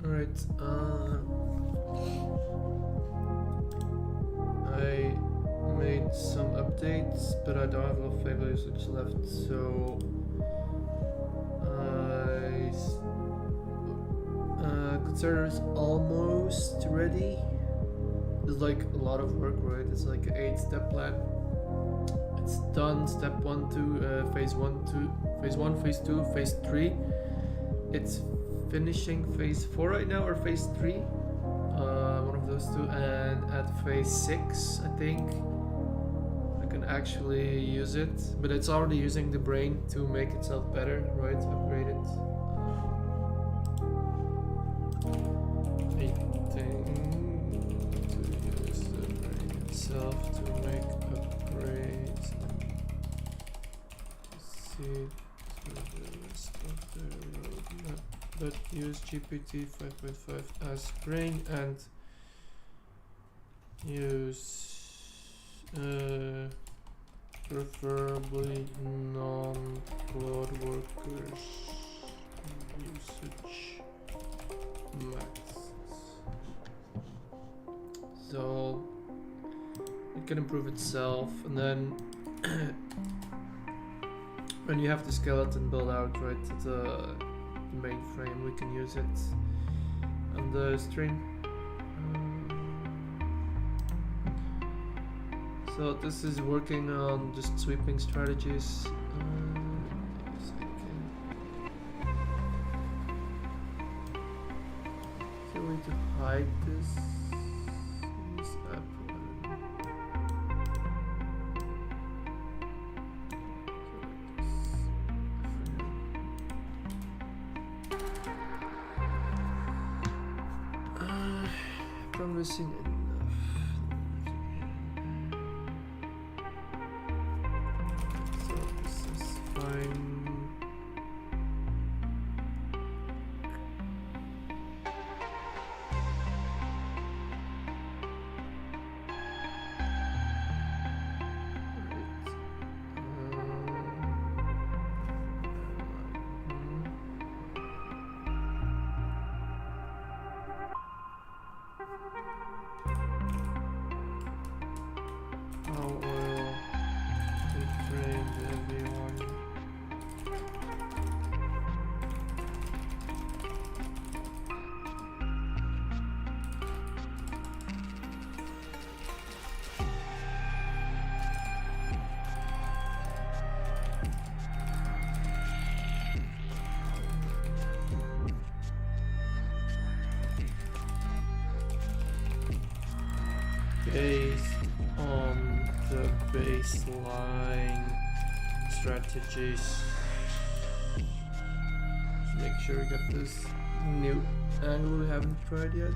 Alright, I made some updates, but I don't have a lot of Fable usage left, so consider it's almost ready. It's like a lot of work, right? It's like an 8-step plan. It's done. Step 1, 2, phase 1, 2, phase 1, phase 2, phase 3. It's finishing phase 4 right now, or phase 3. One of those two. And at phase 6, I think, I can actually use it. But it's already using the brain to make itself better, right? Upgrade it. To make upgrades see to the rest of the roadmap, but use GPT 5.5 as brain and use preferably non-cloud workers usage max. So it can improve itself, and then when you have the skeleton built out, right, the mainframe, we can use it on the string. So this is working on just sweeping strategies. Is there a way to hide this in this app? Missing enough. So this is fine. Based on the baseline strategies, just make sure we got this new angle we haven't tried yet.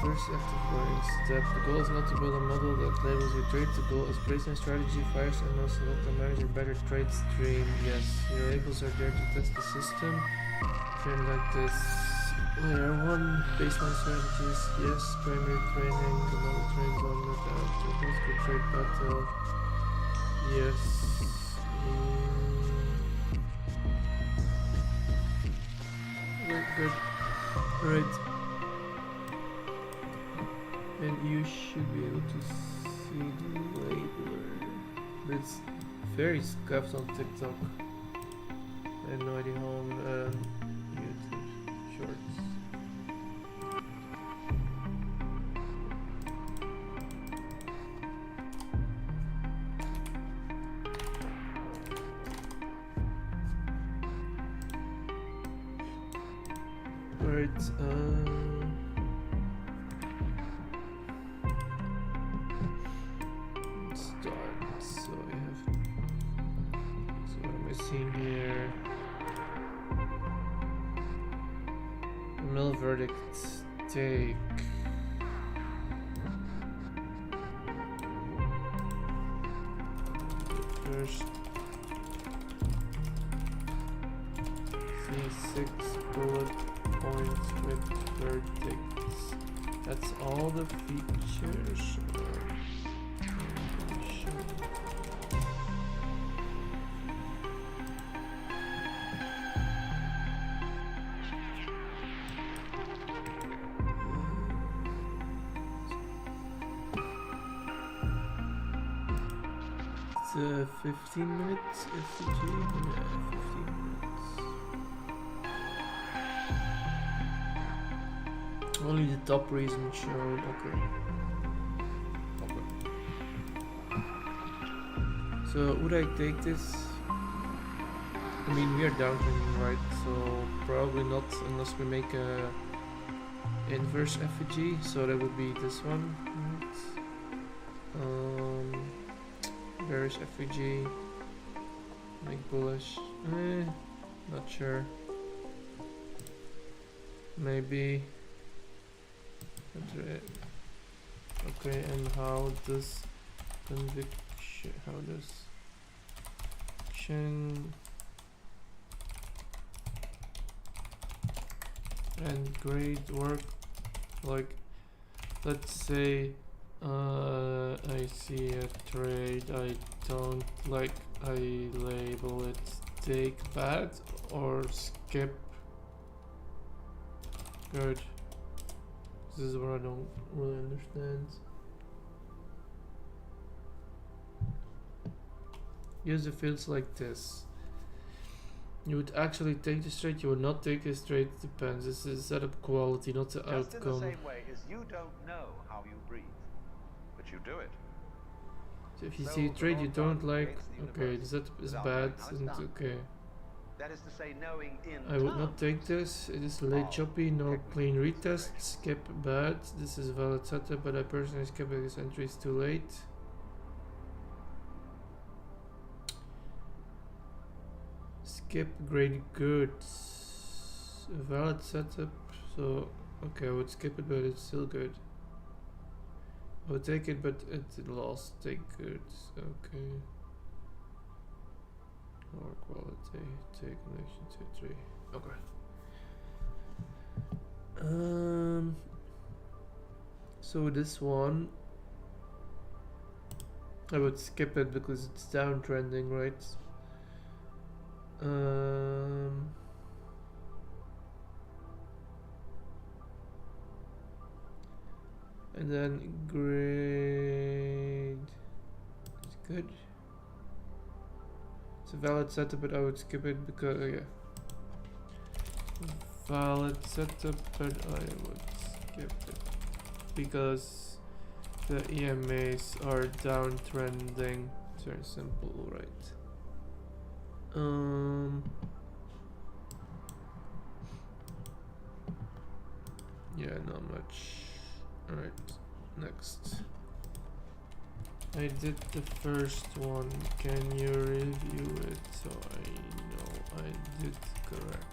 First active learning step. The goal is not to build a model that labels your traits. The goal is based on strategy, fires, and also select and manage a better trait stream. Yes, your labels are there to test the system. Train like this. Layer 1, baseline strategies. Yes, primary training. The model trains on the good trait battle. Yes. Good. Alright. And you should be able to see the labeler. But it's very scuffed on TikTok. I have no idea how on YouTube Shorts. Alright, here. Mill verdict take. First see 6 bullet points with verdicts. That's all the features. It's 15 minutes FCG? Yeah, 15 minutes. Only the top reason shown, okay. So would I take this? I mean, we are downtrending, right? So probably not unless we make a inverse effigy. So that would be this one, right? Bearish effigy. Make bullish. Not sure. Maybe. Okay, and how does conviction? How does Chen and grade work? Like, let's say I see a trade I don't like, I label it take bad or skip good. This is what I don't really understand. Use the fields like this. You would actually take the trade, you would not take this trade, it depends. This is setup quality, not the outcome. Just in the same way as you don't know how you breathe, but you do it. So if you see a trade you don't like, okay, the setup is bad, and okay. That is to say, knowing in I would not take this. It is late choppy, no clean retest, skip bad. This is valid setup, but I personally skip it because entry is too late. Skip grade good. Valid setup, so okay, I would skip it, but it's still good. I would take it, but it lost. Take good, okay. Or quality, take connection 2, 3. Okay. So this one, I would skip it because it's downtrending, right? And then grade is good. It's a valid setup, but I would skip it because yeah. Valid setup, but I would skip it because the EMAs are downtrending. It's very simple, right? Yeah, not much. Alright, next. I did the first one. Can you review it so I know I did correct?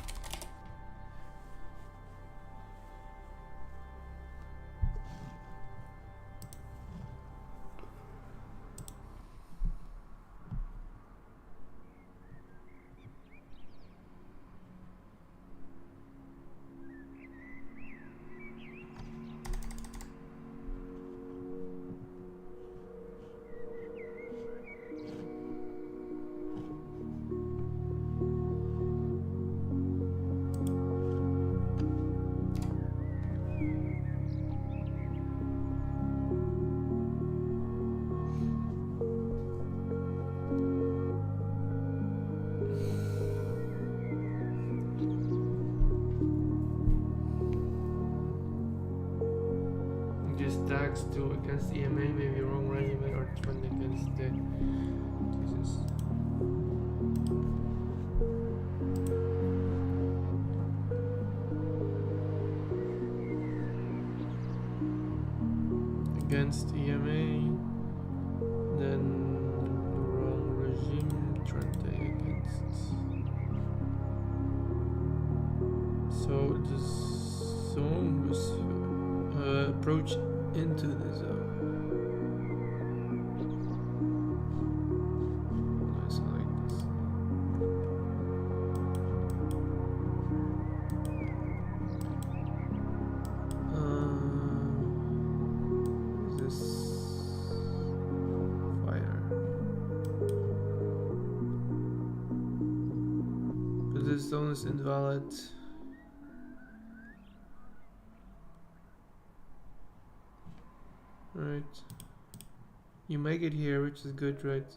Tags to against EMA may be wrong randomly or trend against the Jesus. Against EMA, then wrong regime trend against. So the zone was approach into the zone. Nice, I like this. stone is invalid. Right. You make it here, which is good, right?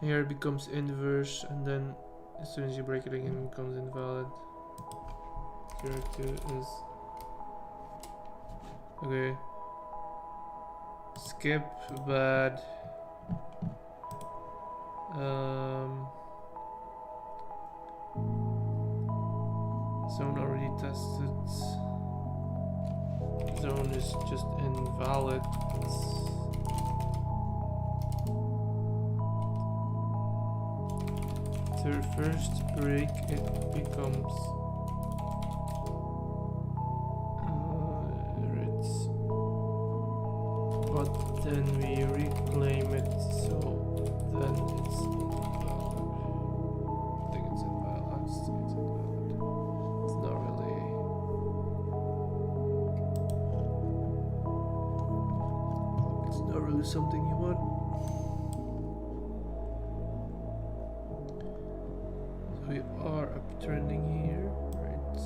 Here it becomes inverse, and then as soon as you break it again, it becomes invalid. 02 is... Okay. Skip, bad. Zone already tested. Zone is just invalid. To first break, it becomes red. But then we reclaim it, so then it's invalid. I think it's invalid. It's invalid. It's not really. It's not really something you want. We are uptrending here, right?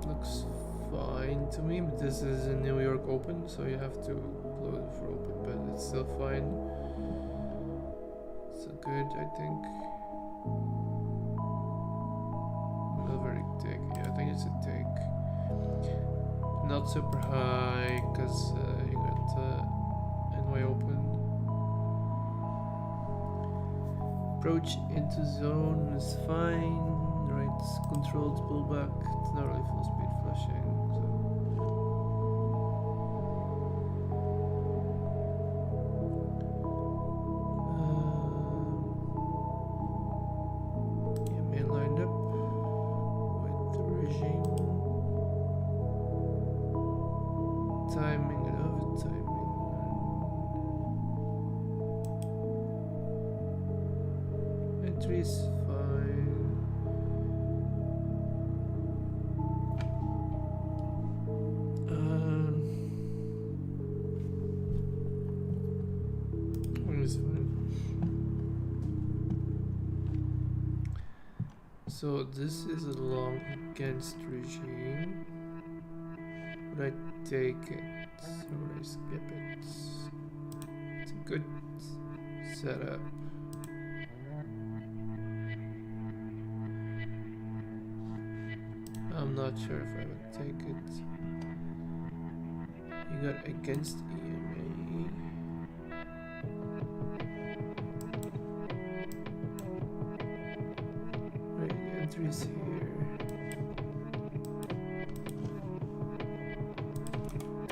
Looks fine to me, but this is in New York Open, so you have to upload it for Open, but it's still fine. So good, I think. Not very take. Yeah, I think it's a take. Not super high, because you got NY Open. Approach into zone is fine, right? Controlled pullback, it's not really full speed flushing, so. Yeah, main lined up with the regime. Timing and over timing. Entry is fine. Is fine. So this is a long against regime. Would I take it or would I skip it? It's a good setup. I'm not sure if I would take it. You got against EMA. Right, the entry is here.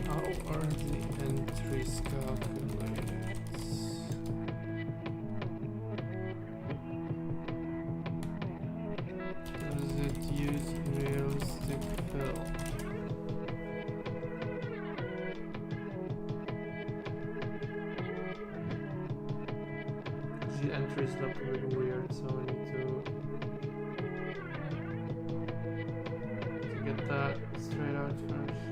How are the entries calculated? Does it use realistic fill? The entries look really weird, so I need to get that straight out first.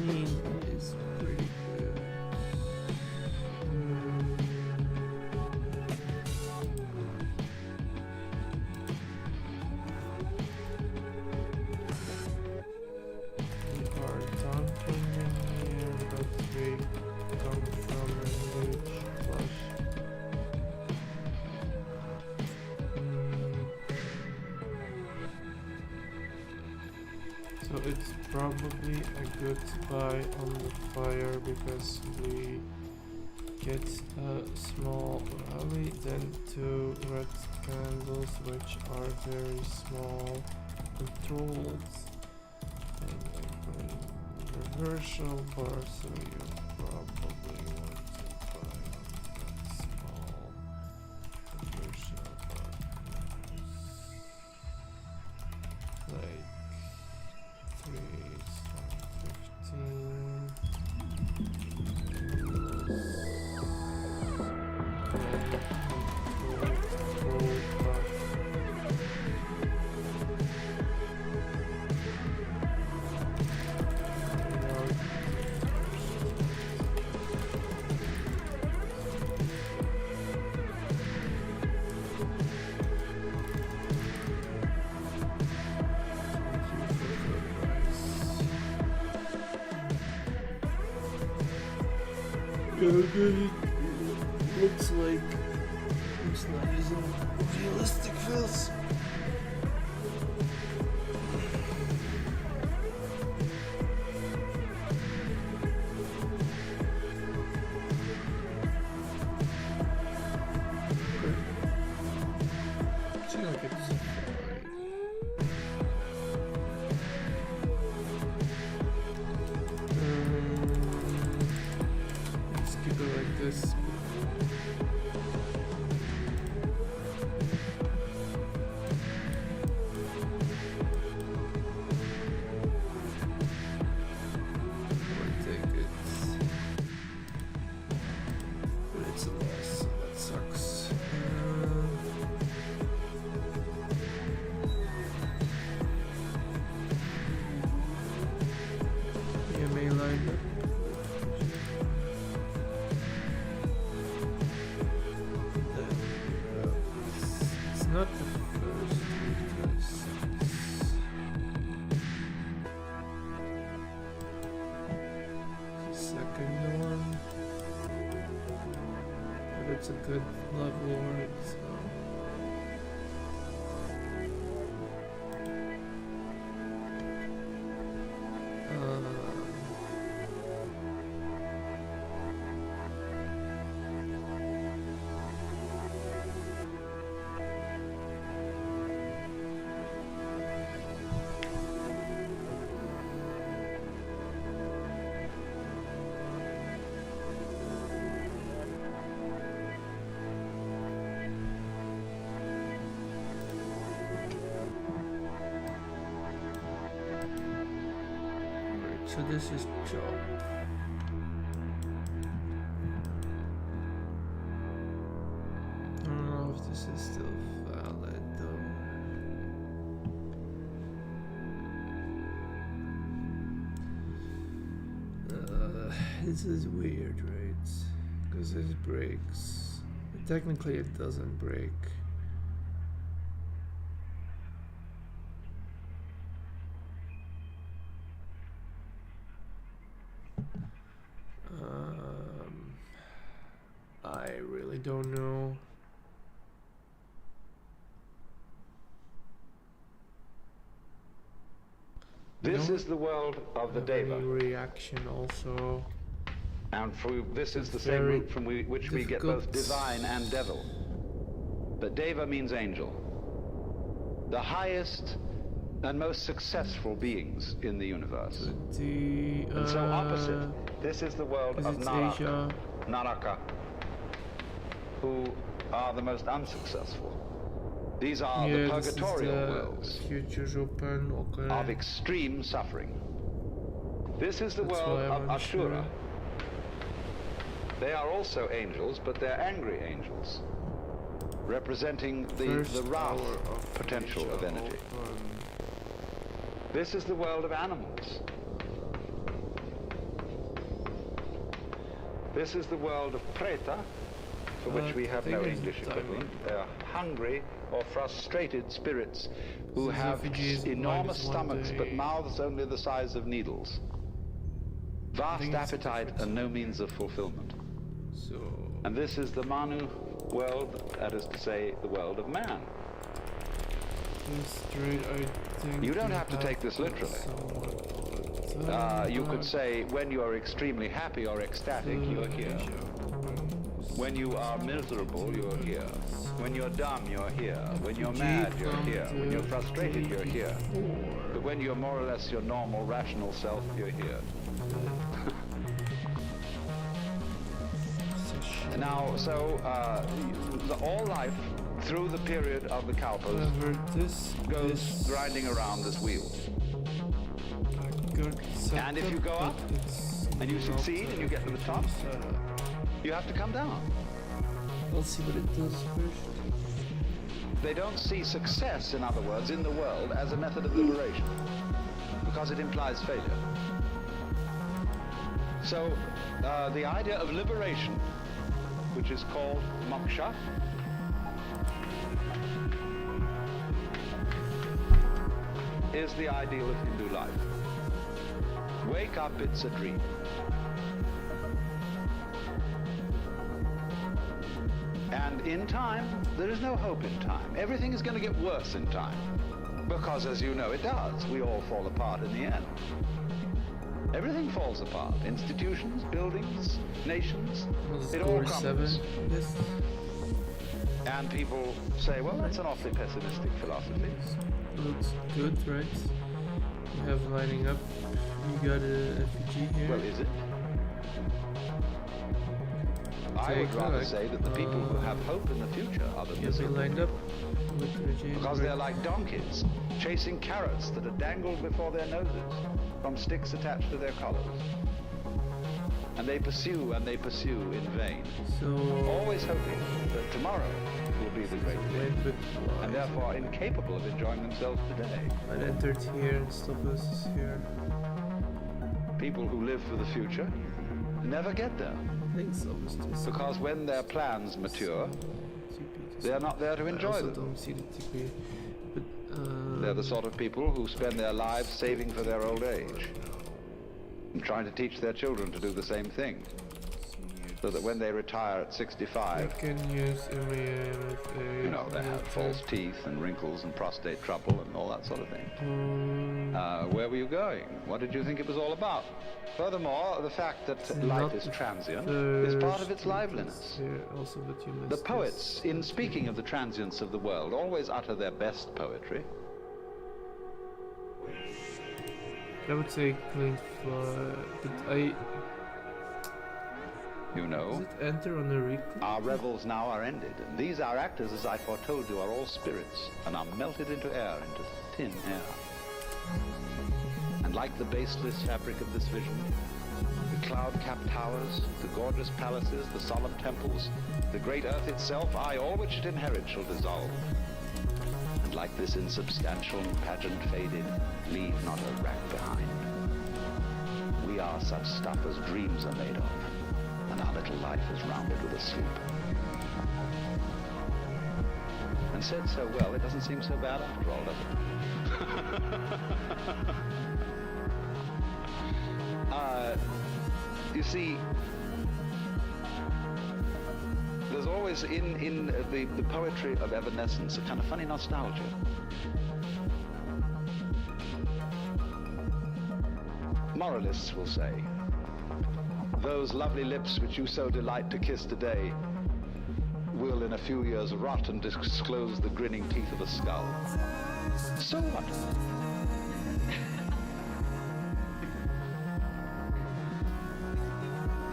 Mean is pretty good. We are dumping in here, but we come from a huge flush. So it's probably a good buy on the fire because we get a small rally, then two red candles which are very small controls, and then reversal bar, so you probably want to buy on that small conversion Okay, looks like it's not using realistic fields. Seems like it's fine. Let's keep it like this. I'll take it. But it's a loss, so that sucks. EMA lineup. It's not the first because it's the second one, but it's a good level art, so. So this is job. I don't know if this is still valid though. This is weird, right? Because this breaks. But technically it doesn't break. I really don't know. This is the world of the Deva. Reaction also. And this is the It's same very root from which we get both divine and devil. But Deva means angel. The highest and most successful beings in the universe. And so opposite, this is the world of Naraka, who are the most unsuccessful. These are the purgatorial worlds of extreme suffering. This is the world of Ashura. They are also angels, but they're angry angels, representing the wrath potential of energy. This is the world of animals. This is the world of Preta, for which we have no English equivalent. They are hungry or frustrated spirits who have enormous stomachs but mouths only the size of needles. Vast appetite and no means of fulfillment. And this is the Manu world, that is to say, the world of man. You don't have to take this literally. You could say, when you are extremely happy or ecstatic, you're here. When you are miserable, you're here. When you're dumb, you're here. When you're mad, you're here. When you're frustrated, you're here. But when you're more or less your normal, rational self, you're here. Now, so all life through the period of the Kalpas goes grinding around this wheel. And if you go up and you succeed and you get to the top, you have to come down. I'll see what it does first. They don't see success, in other words, in the world as a method of liberation, because it implies failure. So the idea of liberation, which is called moksha, is the ideal of Hindu life. Wake up, it's a dream. And in time, there is no hope in time. Everything is going to get worse in time. Because, as you know, it does. We all fall apart in the end. Everything falls apart. Institutions, buildings, nations, it all crumbles. Yes. And people say, well, that's an awfully pessimistic philosophy. Looks good, right? You have lining up. You got a effigy here. Well, is it? I would rather say that the people who have hope in the future are the miserable lined up with regime, because they're like donkeys chasing carrots that are dangled before their noses from sticks attached to their collars. And they pursue in vain, so always hoping that tomorrow will be the great day, and therefore incapable of enjoying themselves today. I entered here and stuff is here. People who live for the future never get there. Because when their plans mature, they're not there to enjoy them. Don't see the degree, but, they're the sort of people who spend their lives saving for their old age and trying to teach their children to do the same thing, so that when they retire at 65, they can use you know, they have false teeth and wrinkles and prostate trouble and all that sort of thing. Where were you going? What did you think it was all about? Furthermore, the fact that life is transient is part of its liveliness. The poets, in speaking of the transience of the world, always utter their best poetry. I would say clean fly, but you know, does it enter on the recluse? Our revels now are ended, and these our actors, as I foretold you, are all spirits, and are melted into air, into thin air. And like the baseless fabric of this vision, the cloud-capped towers, the gorgeous palaces, the solemn temples, the great earth itself, aye, all which it inherits shall dissolve. And like this insubstantial pageant faded, leave not a rack behind. We are such stuff as dreams are made of, and our little life is rounded with a sleep. And said so well, it doesn't seem so bad after all, does it? You see, there's always in the poetry of evanescence a kind of funny nostalgia. Moralists will say, those lovely lips which you so delight to kiss today will in a few years rot and disclose the grinning teeth of a skull. So what?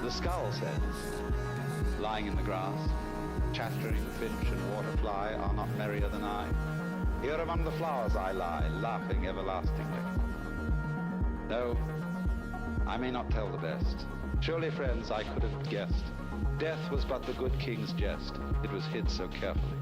The skull says, lying in the grass, chattering finch and waterfly are not merrier than I. Here among the flowers I lie, laughing everlastingly. No, I may not tell the best. Surely, friends, I could have guessed. Death was but the good king's jest. It was hid so carefully.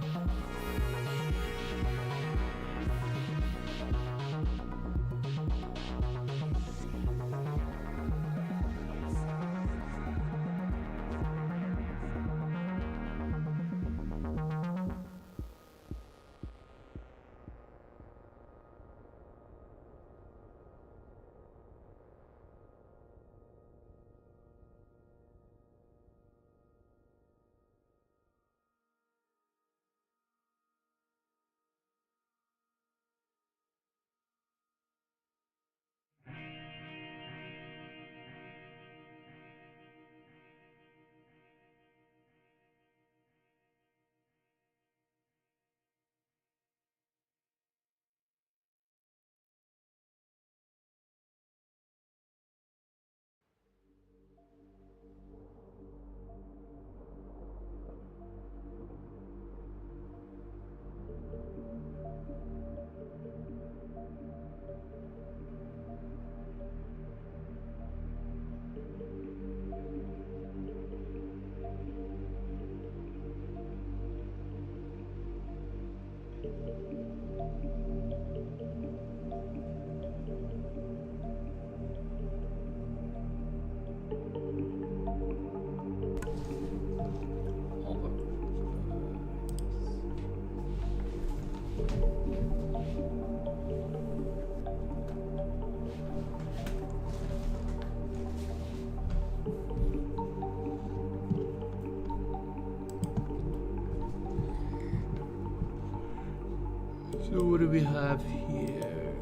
So what do we have here?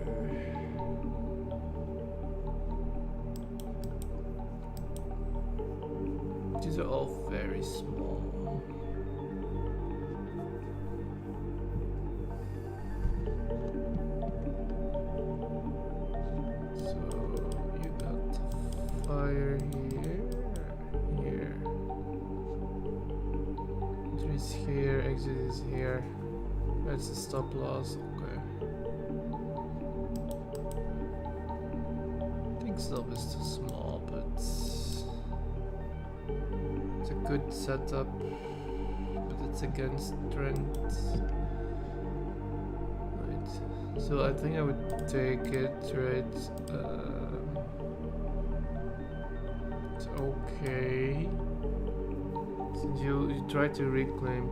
These are all very small. So you got fire here. Entry is here, exit is here. That's the stop loss, okay. I think stop is too small, but it's a good setup, but it's against trend. Right. So I think I would take it, right? It's okay. Since you try to reclaim.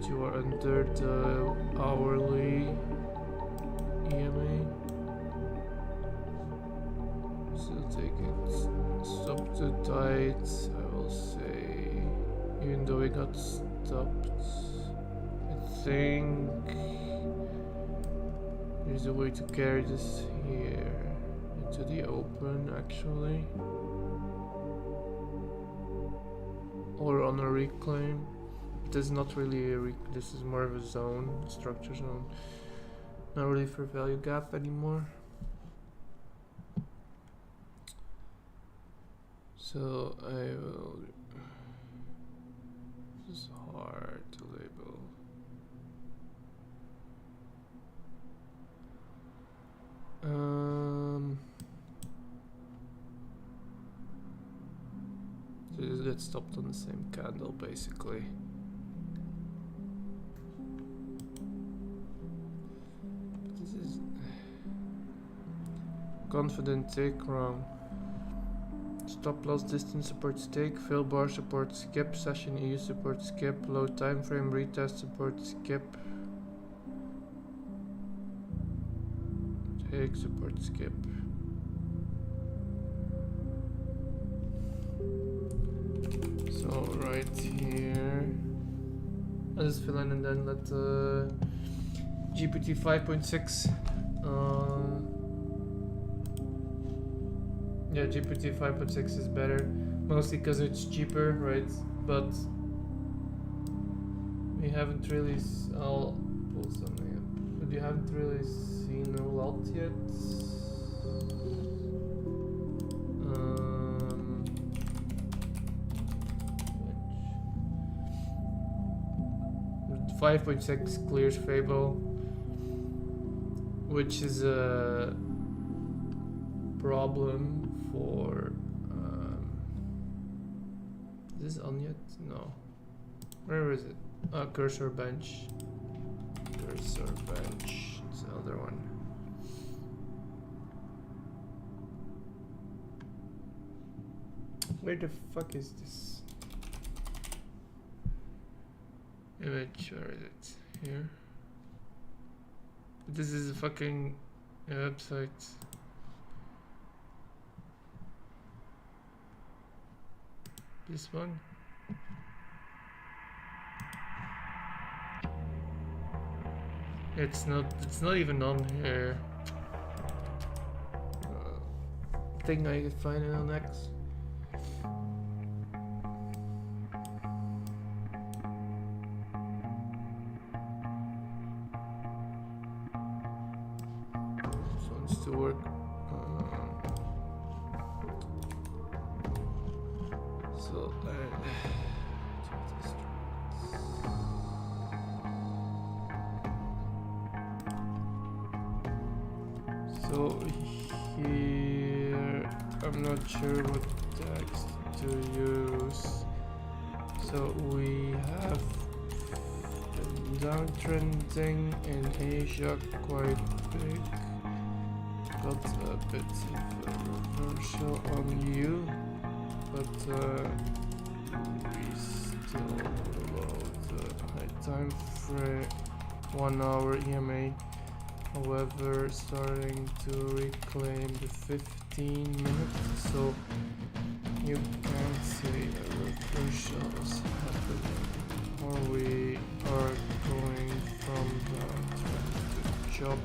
You are under the hourly EMA. So take it. Stop the tides, I will say. Even though we got stopped. I think there's a way to carry this here into the open actually. Or on a reclaim. This is not really a this is more of a zone, structure zone. Not really for value gap anymore. So I will. This is hard to label. So this gets stopped on the same candle basically. Confident take wrong. Stop loss distance support stake, fill bar support skip, session EU support skip, low time frame retest support skip, take support skip. So right here, I'll just fill in and then let GPT 5.6 yeah, GPT 5.6 is better, mostly because it's cheaper, right? But we haven't really. I'll pull something up. But you haven't really seen a lot yet. 5.6 clears Fable, which is a problem for is this on yet? No. Where is it? Cursor bench. Cursor bench. It's the other one. Where the fuck is this? Image, where is it? Here? This is a fucking website. This one? It's not even on here. Think I could find it on X. This one's to work. So here, I'm not sure what text to use. So we have downtrending in Asia quite big. Got a bit of a reversal on you, but we still below the high time frame 1 hour EMA. However, starting to reclaim the 15 minutes, so you can see a reversal is happening. or we are going from the trend to job,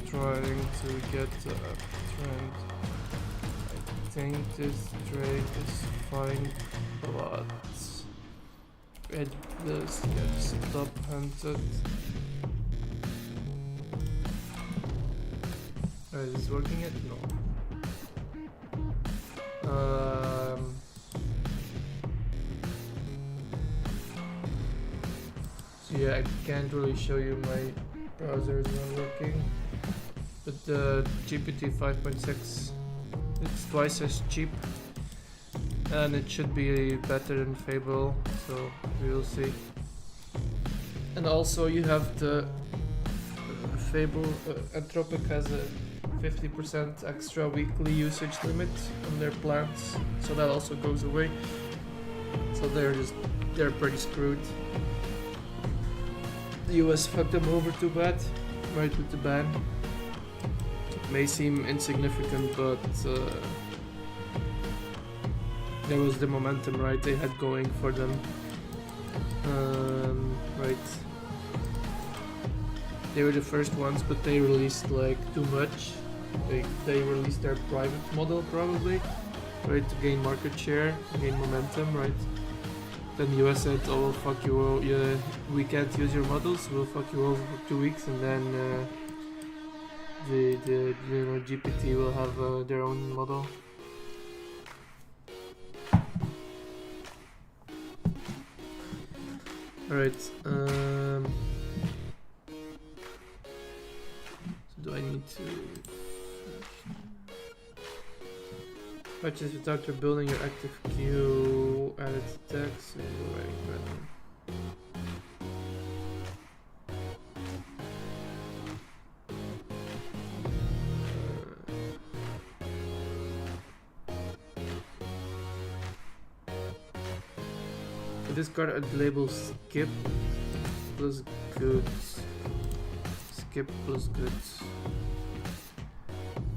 trying to get the uptrend. I think this trade is fine, but it does get stop hunted. Is this working yet? No. So yeah, I can't really show you my browser is not working, but the GPT 5.6, it's twice as cheap, and it should be better than Fable, so we will see. And also you have the Fable, Anthropic has a 50% extra weekly usage limit on their plans, so that also goes away. So they're pretty screwed. The US fucked them over too bad, right, with the ban. It may seem insignificant, but there was the momentum, right, they had going for them. Right. They were the first ones, but they released like too much. They released their private model probably, right, to gain market share, gain momentum, right? Then the US said, "Oh, fuck you! Yeah, we can't use your models. We'll fuck you over for 2 weeks, and then the GPT will have their own model." All right. So do I need to? Patches without building your active queue, added text, discard a label skip plus goods. Skip plus goods.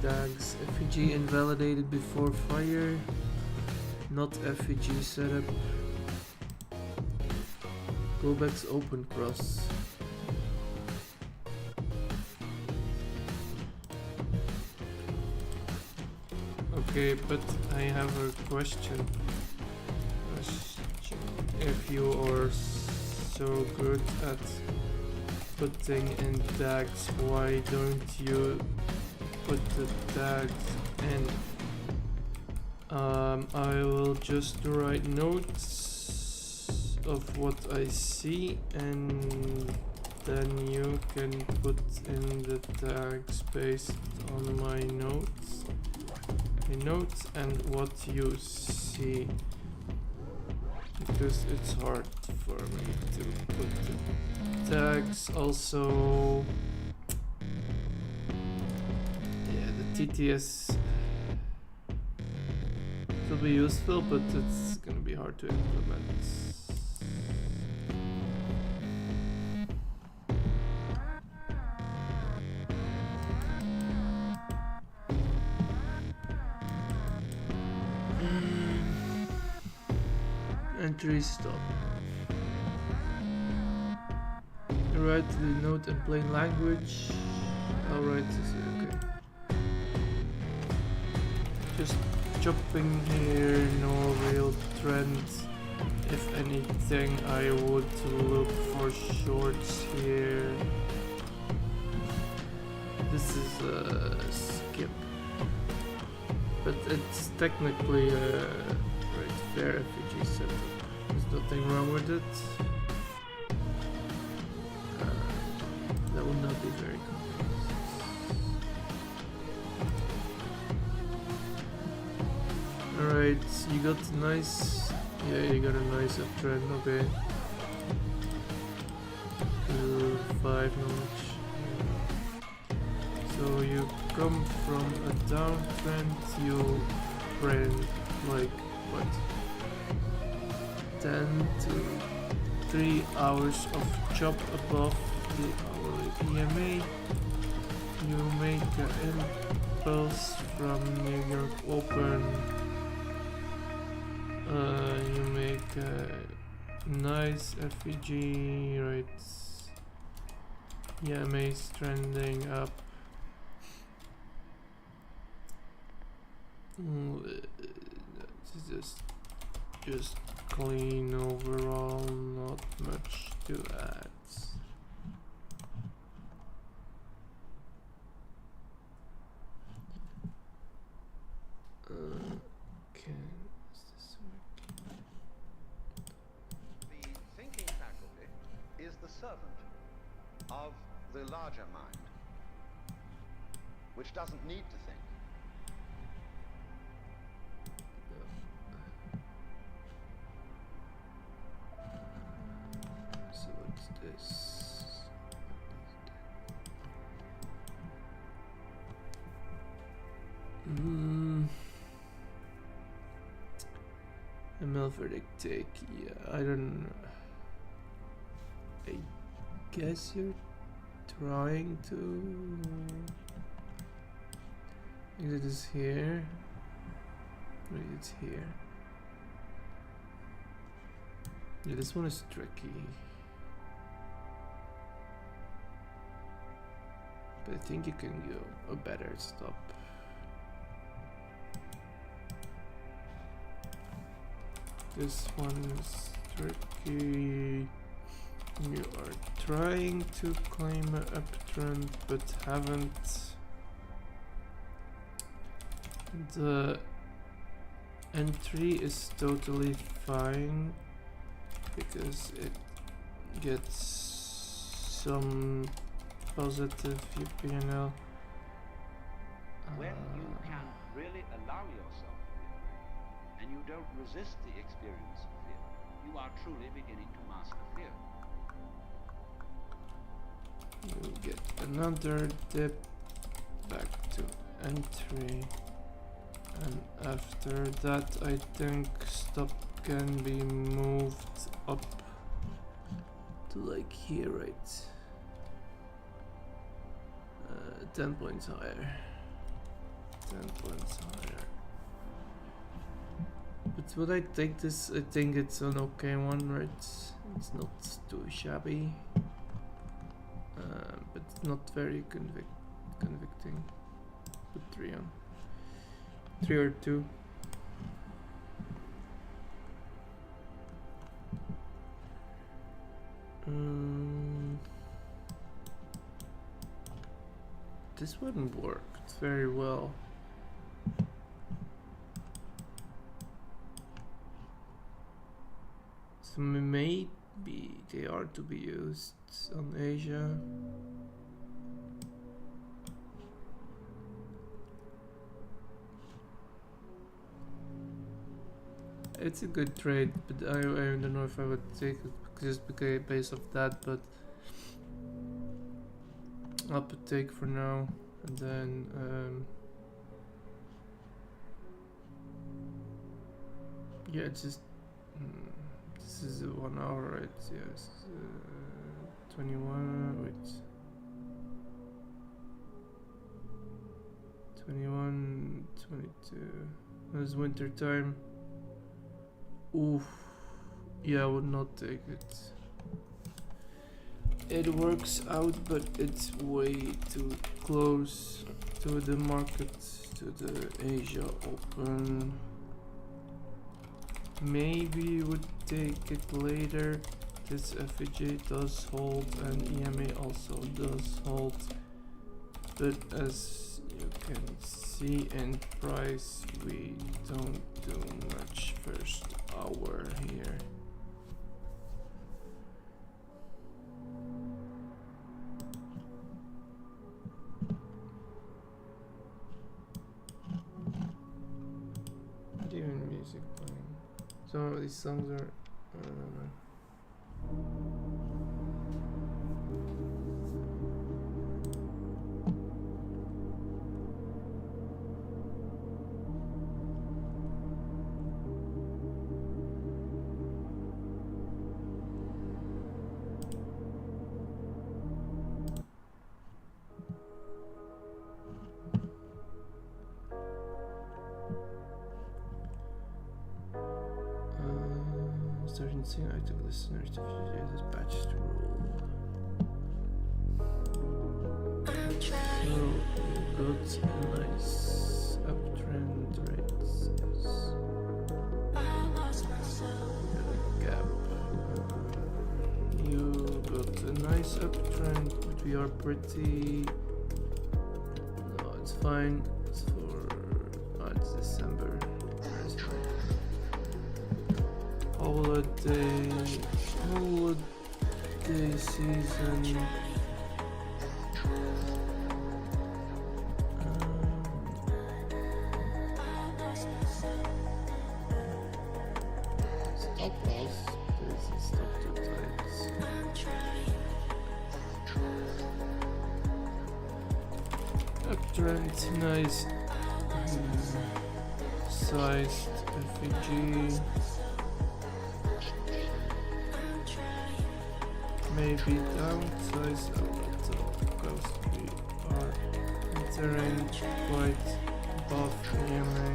Tags FEG invalidated before fire. Not FEG setup. Go-backs open cross. Okay, but I have a question. If you are so good at putting in tags, why don't you put the tags in? I will just write notes of what I see, and then you can put in the tags based on my notes. And what you see, because it's hard for me to put the tags. Also, yeah, the TTS will be useful, but it's gonna be hard to implement. Entry stop. Write the note in plain language. Alright, okay. Just chopping here, no real trend. If anything, I would look for shorts here. This is a skip, but it's technically a right fair FEG setup. There's nothing wrong with it. That would not be very complex. Alright, you got a nice... Yeah, you got a nice uptrend, okay. 5, not much. So you come from a downtrend, you print like, what? 10 to 3 hours of chop above the hourly EMA. You make an impulse from New York Open. You make Nice effigy, right? Yeah, May's trending up. Just clean overall, not much to add. Okay, is this working? The thinking faculty is the servant of the larger mind, which doesn't need to think. So what's this? ML verdict take, yeah, I don't know. I guess you're trying to... It is here. Maybe it's here. Yeah, this one is tricky. But I think you can go a better stop. This one is tricky. You are trying to climb an uptrend but haven't. The entry is totally fine because it gets some positive UPNL. When you can really allow yourself fear, and you don't resist the experience of fear, you are truly beginning to master fear. You get another dip back to entry, and after that I think stop can be moved up to like here, right? 10 points higher. 10 points higher. But what I think this, I think it's an okay one, right? It's not too shabby. But not very convicting. Put 3 on. 3 or 2. This one worked very well. So maybe they are to be used on Asia. It's a good trade, but I don't know if I would take it just because based off that, but I'll put take for now, and then yeah, it's just this is 1 hour, right? Yes, 21. Wait, 21, 22. It's winter time. Oof. Yeah, I would not take it. It works out, but it's way too close to the market, to the Asia Open. Maybe you would take it later. This FEJ does hold and EMA also does hold. But as you can see in price, we don't do much first hour here. Not even music playing. Some of these songs are, I don't know. emergency and active listeners to use this patch to rule. So you got a nice uptrend rates. Gap. You got a nice uptrend, but we are pretty. No, it's fine. It's for. Oh, it's December. Holiday season. Stop loss. This is stop too tight. Uptrend, nice. Sized FEG. Maybe downsize a little because we are entering quite above EMA.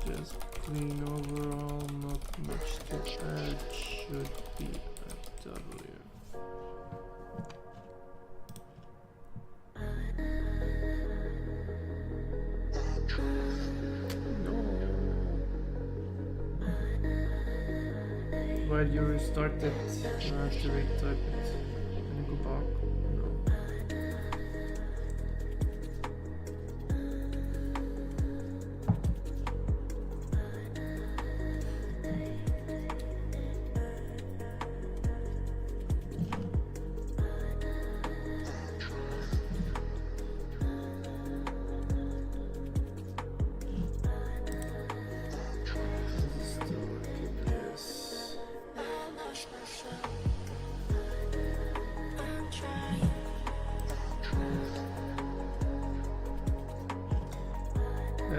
Just clean overall, not much to add, should be a W. Why you restart it? I have to retype it. Can you go back? No.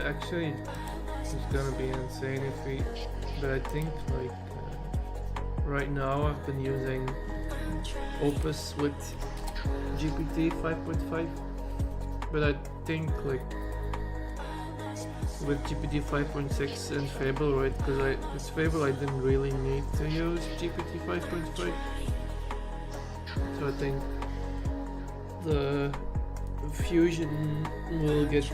Actually, it's gonna be insane if we, but I think like right now I've been using Opus with GPT 5.5, but I think like with GPT 5.6 and Fable, right? Because with Fable I didn't really need to use GPT 5.5, so I think the Fusion will get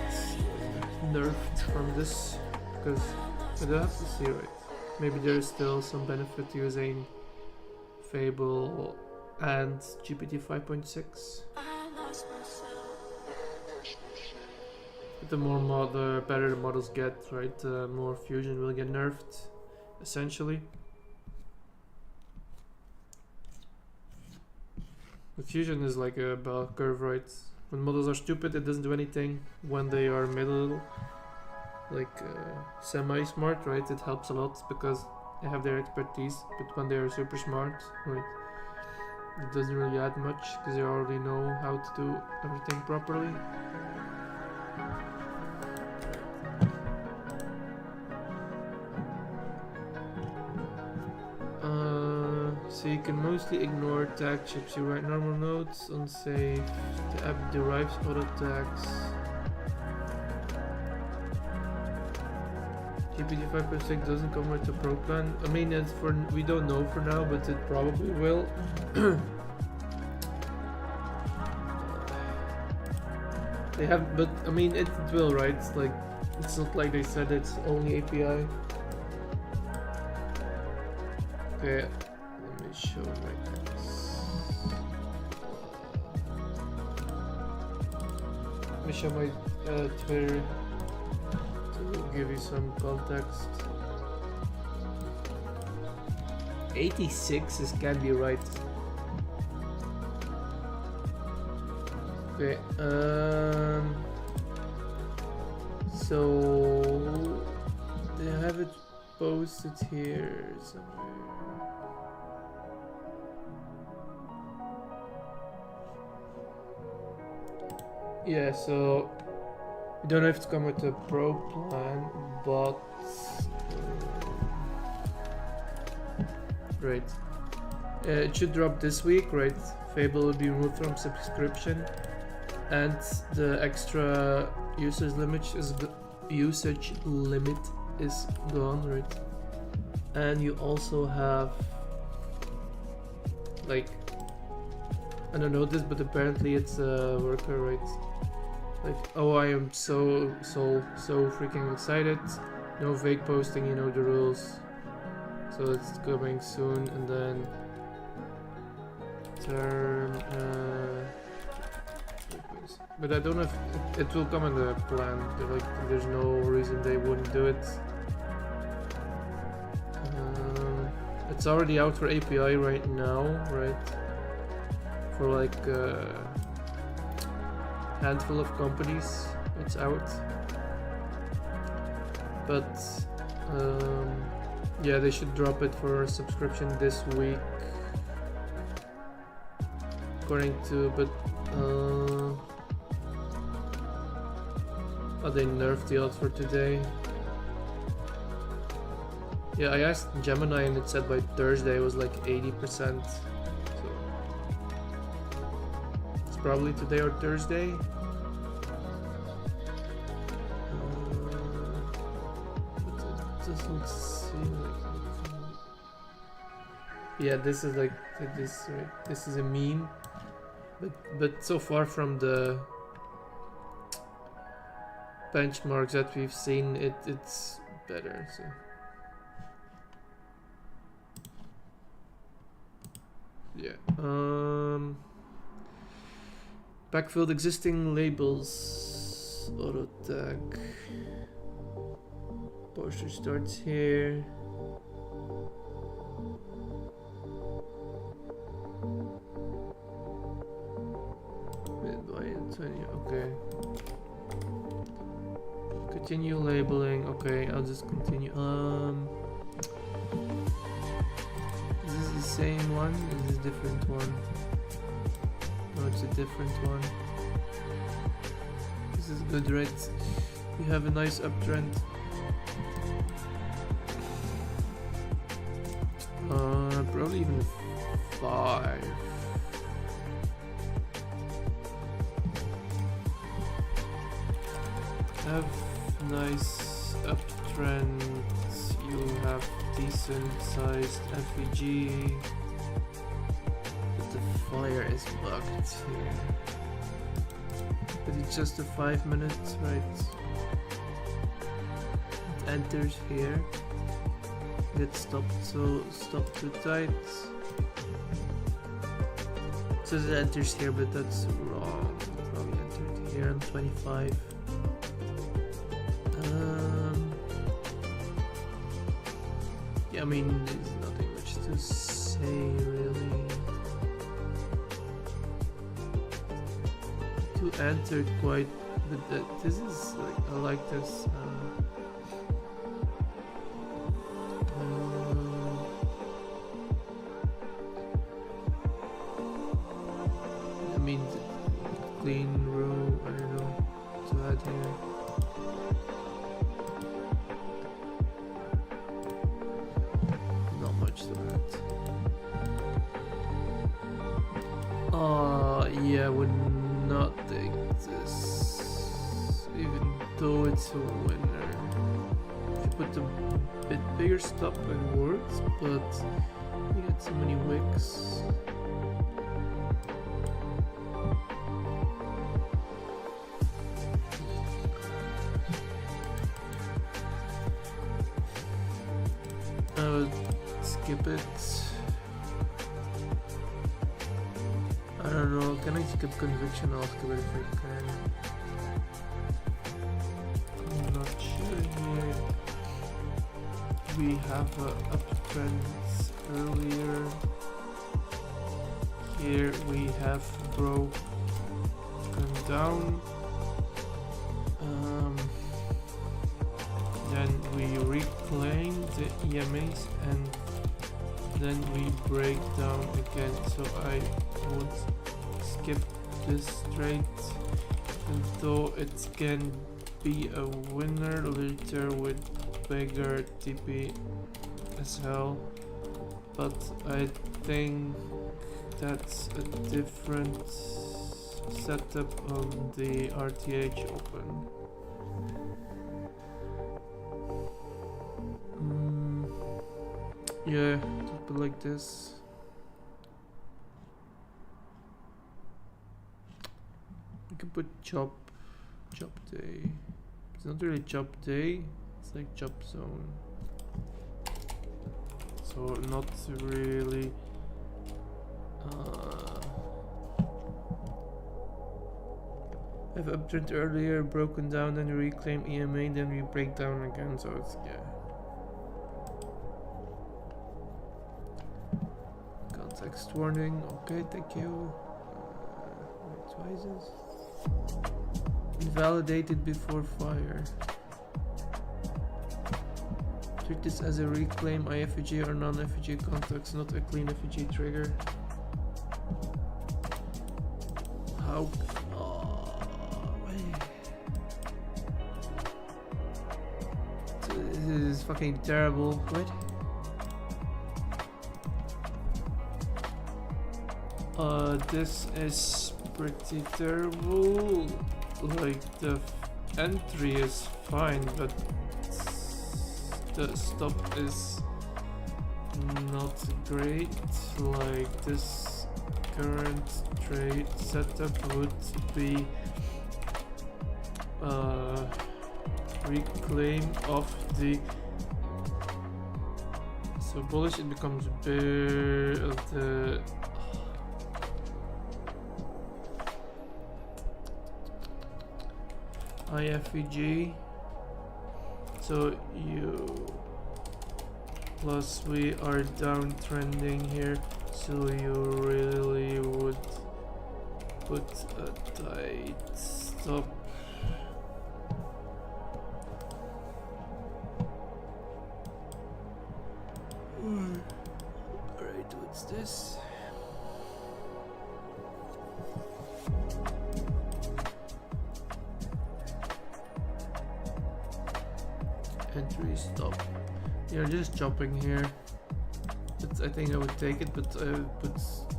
nerfed from this, because I don't have to see, right? Maybe there's still some benefit using Fable and GPT 5.6. The better the models get, right? The more Fusion will get nerfed, essentially. The Fusion is like a bell curve, right? When models are stupid, it doesn't do anything. When they are middle, like semi-smart, right, it helps a lot because they have their expertise. But when they are super smart, right, it doesn't really add much because they already know how to do everything properly. So you can mostly ignore tag chips. You write normal notes, unsafe. The app derives auto tags. GPT 5.6 doesn't come with a pro plan. I mean, it's for we don't know for now, but it probably will. They have, but I mean, it will, right? It's like it's not like they said it's only API. Okay. Show right now. Let me show my Twitter to give you some context. 86 can be right. Okay. So they have it posted here somewhere. Yeah, so you don't have to come with a pro plan, but right, it should drop this week, right? Fable will be removed from subscription, and the extra usage limit is gone, right? And you also have, like, I don't know this, but apparently it's a worker, right? Like, oh, I am so freaking excited. No fake posting, you know the rules. So it's coming soon, and then term. But I don't know if it will come in the plan. Like, there's no reason they wouldn't do it. It's already out for API right now, right? For like a handful of companies, it's out. But yeah, they should drop it for subscription this week, according to. But oh, they nerfed the odds for today. Yeah, I asked Gemini and it said by Thursday it was like 80%. So it's probably today or Thursday. But it doesn't seem like it. Yeah, this is like this, right? This is a meme, but so far from the benchmarks that we've seen, it's better. So. Yeah. Backfilled existing labels. Auto tag. Poster starts here. Mid 20. Okay. Continue labeling. Okay, I'll just continue. Is this the same one? Is this a different one? No, it's a different one. This is good, right? We have a nice uptrend. Probably even 5. Have nice uptrends. You have decent sized FVG, but the fire is bugged here. But it's just a 5 minutes, right? It enters here, gets stopped, so stop too tight. It says it enters here, but that's wrong. It probably entered here on 25. Yeah, I mean, there's nothing much to say really. To enter quite, but this is like, I like this. I mean, clean row, I don't know, to add here. Yeah, I would not take this, even though it's a winner. If you put a bit bigger stop, it works, but you get so many wicks. I would skip it. I don't know, can I skip conviction? I'll skip it if I can. I'm not sure here. We have uptrends earlier. Here we have broken down. Then we reclaim the EMAs and then we break down again. So I would skip this straight, and though it can be a winner later with bigger TP as hell, but I think that's a different setup on the RTH open. Yeah, keep it like this. We can put chop day. It's not really chop day, it's like chop zone. So not really I've upturned earlier, broken down, then reclaim EMA, then we break down again, so it's yeah. Context warning, okay, thank you. Wait, why is this? Invalidated before fire. Treat this as a reclaim IFG or non-FG context, not a clean FG trigger. How? This is fucking terrible. Wait. This is pretty terrible. Like the entry is fine, but the stop is not great. Like this current trade setup would be reclaim of the so bullish it becomes the IFEG, so you plus we are downtrending here, so you really would put a tight stop. Alright, what's this? Entry stop. You're just chopping here. But I think I would take it, but I would put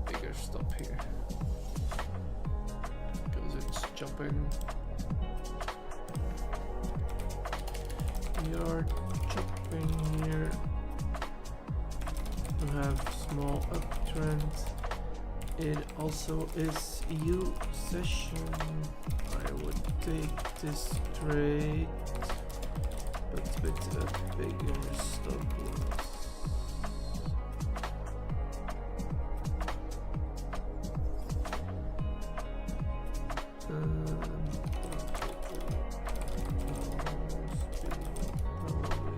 bigger stop here. Because it's chopping. We are chopping here. We have small uptrend. It also is U session. I would take this trade, but with a bigger stop loss. Probably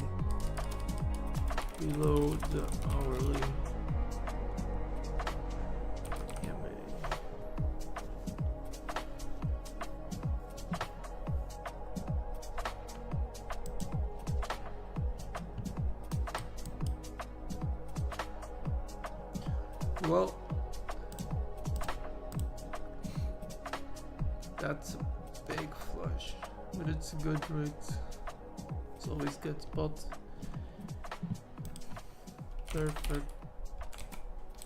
below the hourly. Yeah, maybe. Well, that's a big flush, but it's a good rate. It's always good spot. Perfect.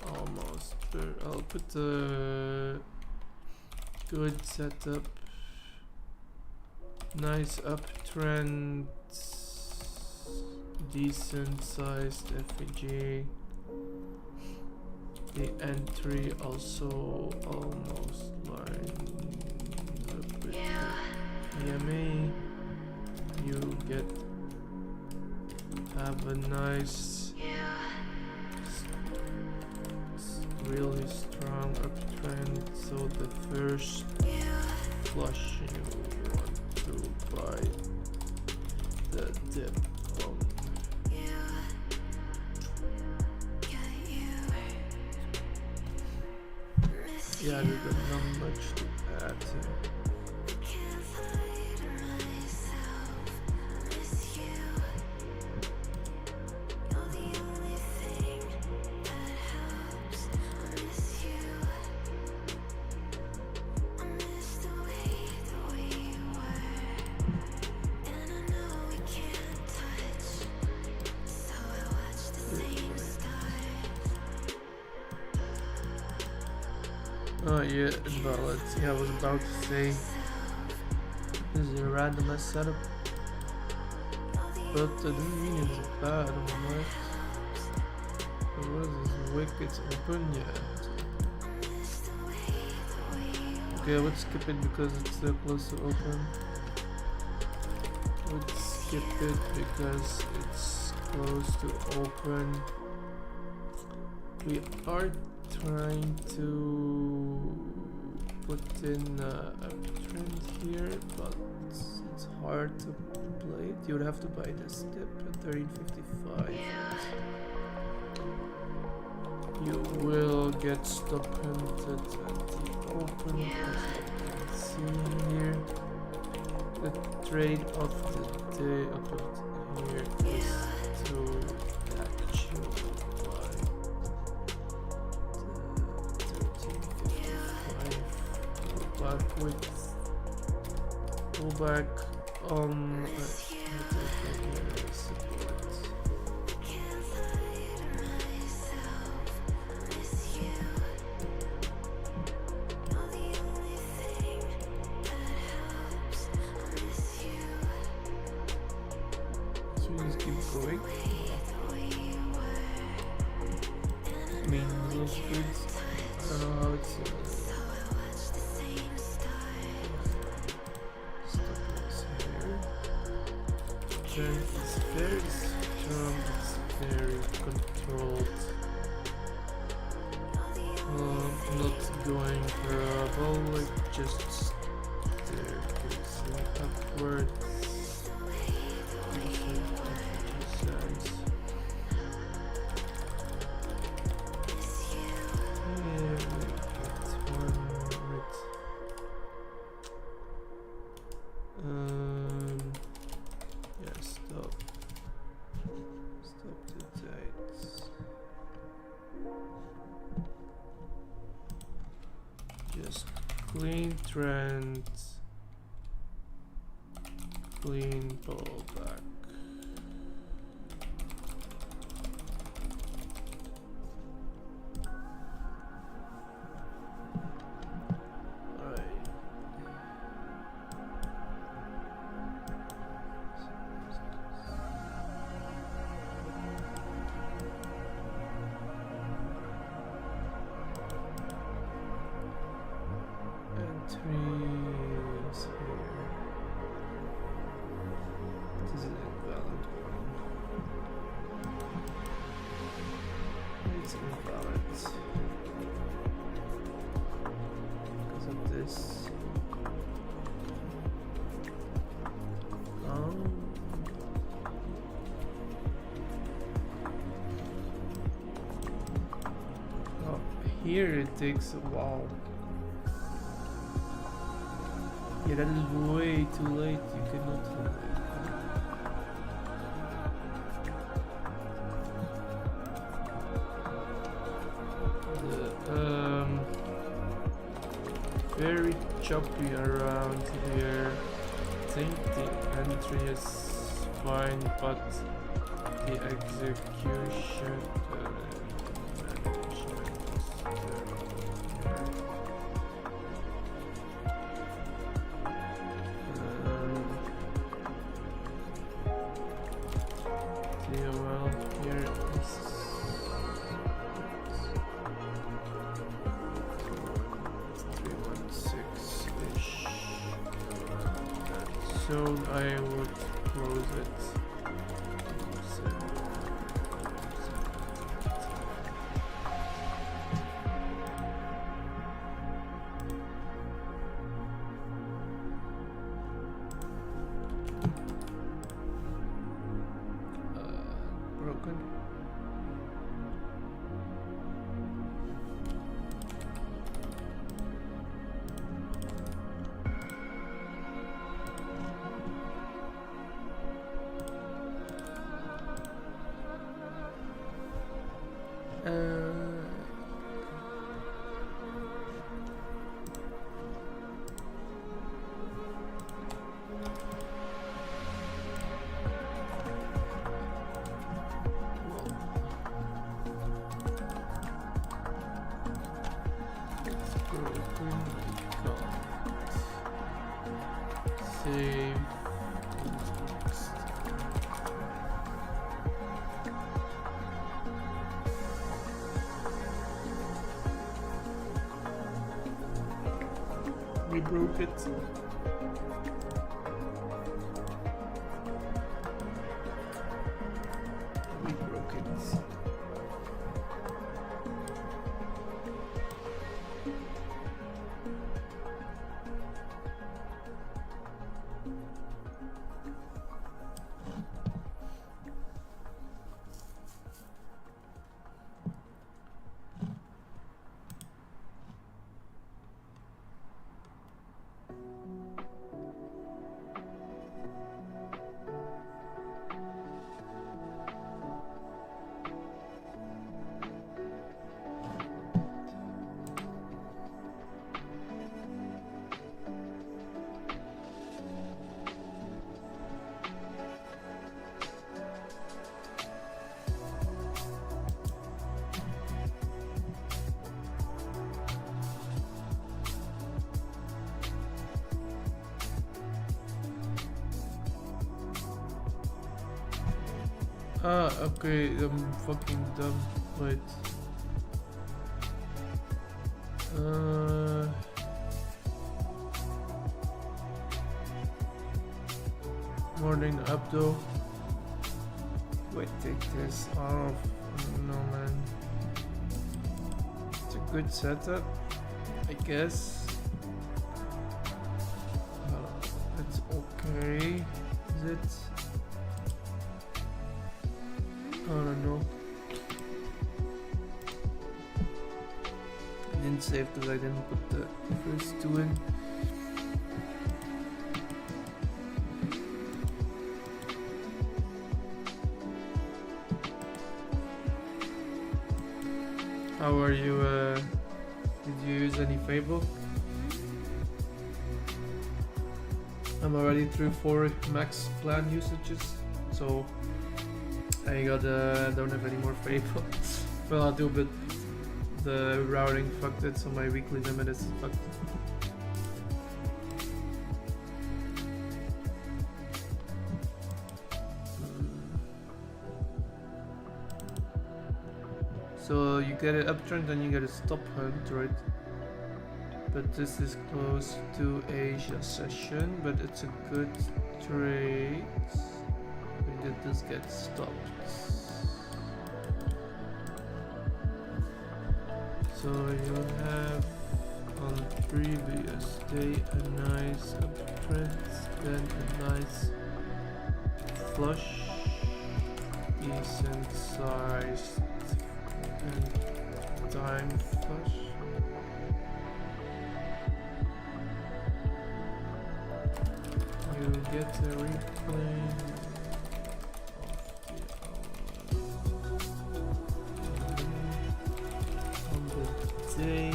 Almost. I'll put a good setup. Nice uptrend. Decent sized FEG. The entry also almost lined up with the EMA. You have a nice, really strong uptrend. So the first flush you want to buy the dip on. Yeah, there's not much to add here. Oh yeah, invalid. Yeah, I was about to say this is a randomized setup, but that doesn't mean it's bad, right? what is this? Wickets open? Yeah. Okay, let's skip it because it's so close to open. Let's skip it because it's close to open. We are trying to put in a trend here, but it's hard to play it. You would have to buy this dip at 13.55. You will get stop hunted at the open, as you can see here. The trade of the day up here is to actually buy the 13.55. Go back on going. I mean, it looks good. I don't know how it's stuck here. It's very strong, it's very controlled. Not going parabol, like just staircasing upwards. Clean trend, clean pullback. Trees here. This is an invalid one. It's invalid because of this. Oh, here it takes a while. Yeah, that is way too late. You cannot do it. Very choppy around here. I think the entry is fine, but the execution. So I would close it. Broken. Save. broke it. We broke it. Ah, okay, I'm fucking dumb. Wait. Morning updo. Wait, take this off. No, man. It's a good setup, I guess. It's okay. Is it? I don't know. I didn't save because I didn't put the first two in. How are you? Did you use any Fable? I'm already through 4 max plan usages, so I don't have any more Fable. Well, I do, but the routing fucked it, so my weekly limit is fucked. So you get an uptrend, then you get a stop hunt, right? But this is close to Asia session, but it's a good trade. We did this get stopped. So you have on previous day a nice uptrend, then a nice flush, decent sized and time flush. You get a replay on the day.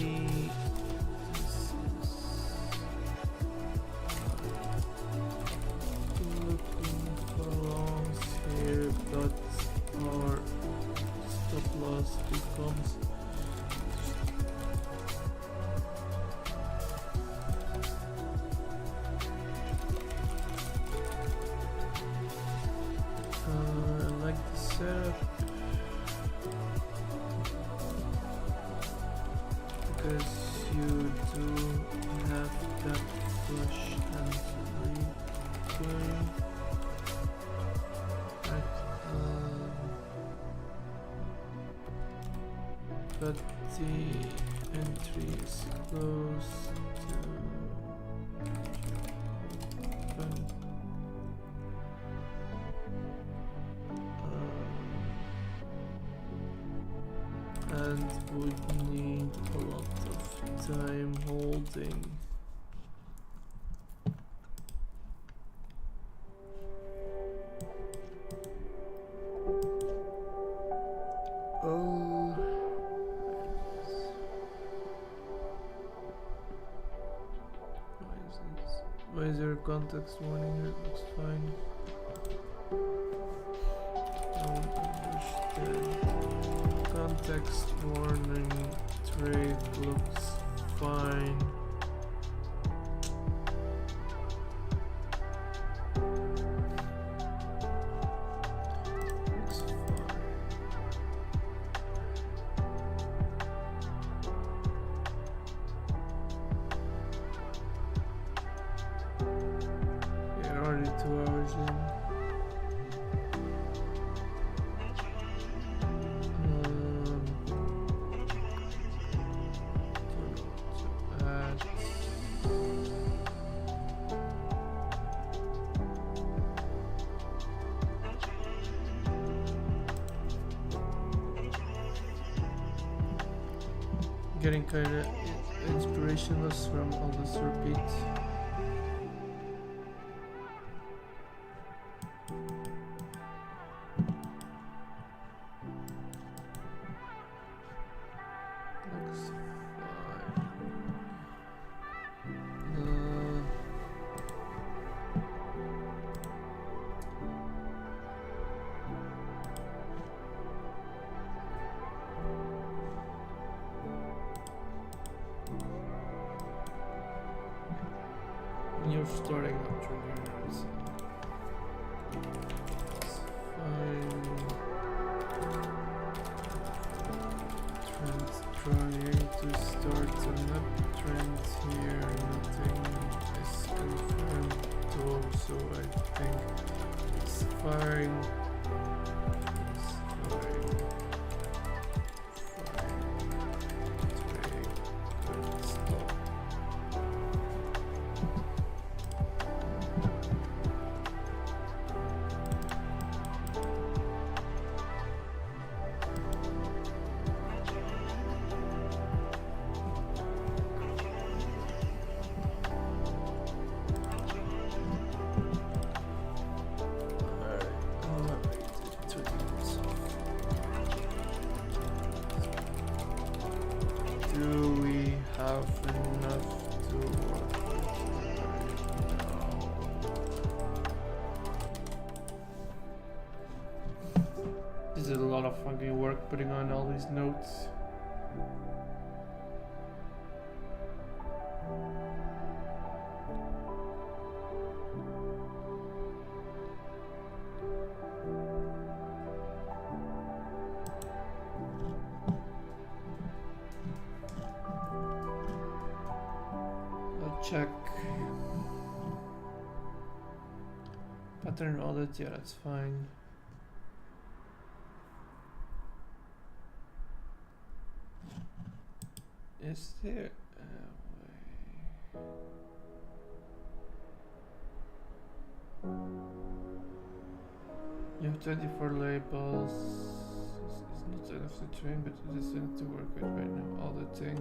Looking for longs here, but our stop loss becomes I like the setup because you do have that flush and replay. Right, but the entry is close to open. And would need a lot of time holding. Oh, why is there a context warning here? It looks fine. Don't understand. Context warning, trade looks fine. Looks fine. version. Getting kind of inspirationless from all this repeat. Looks fine. You're starting up triggers. It's fine. Trends trying to start an uptrend here. Nothing is confirmed though, so I think it's fine. It's fine. Do we have enough to work with right now? This is a lot of fucking work putting on all these notes. Check pattern audit, yeah, that's fine. Is there a way? You have 24 labels. It's not enough to train, but it is enough to work with right now. Auditing.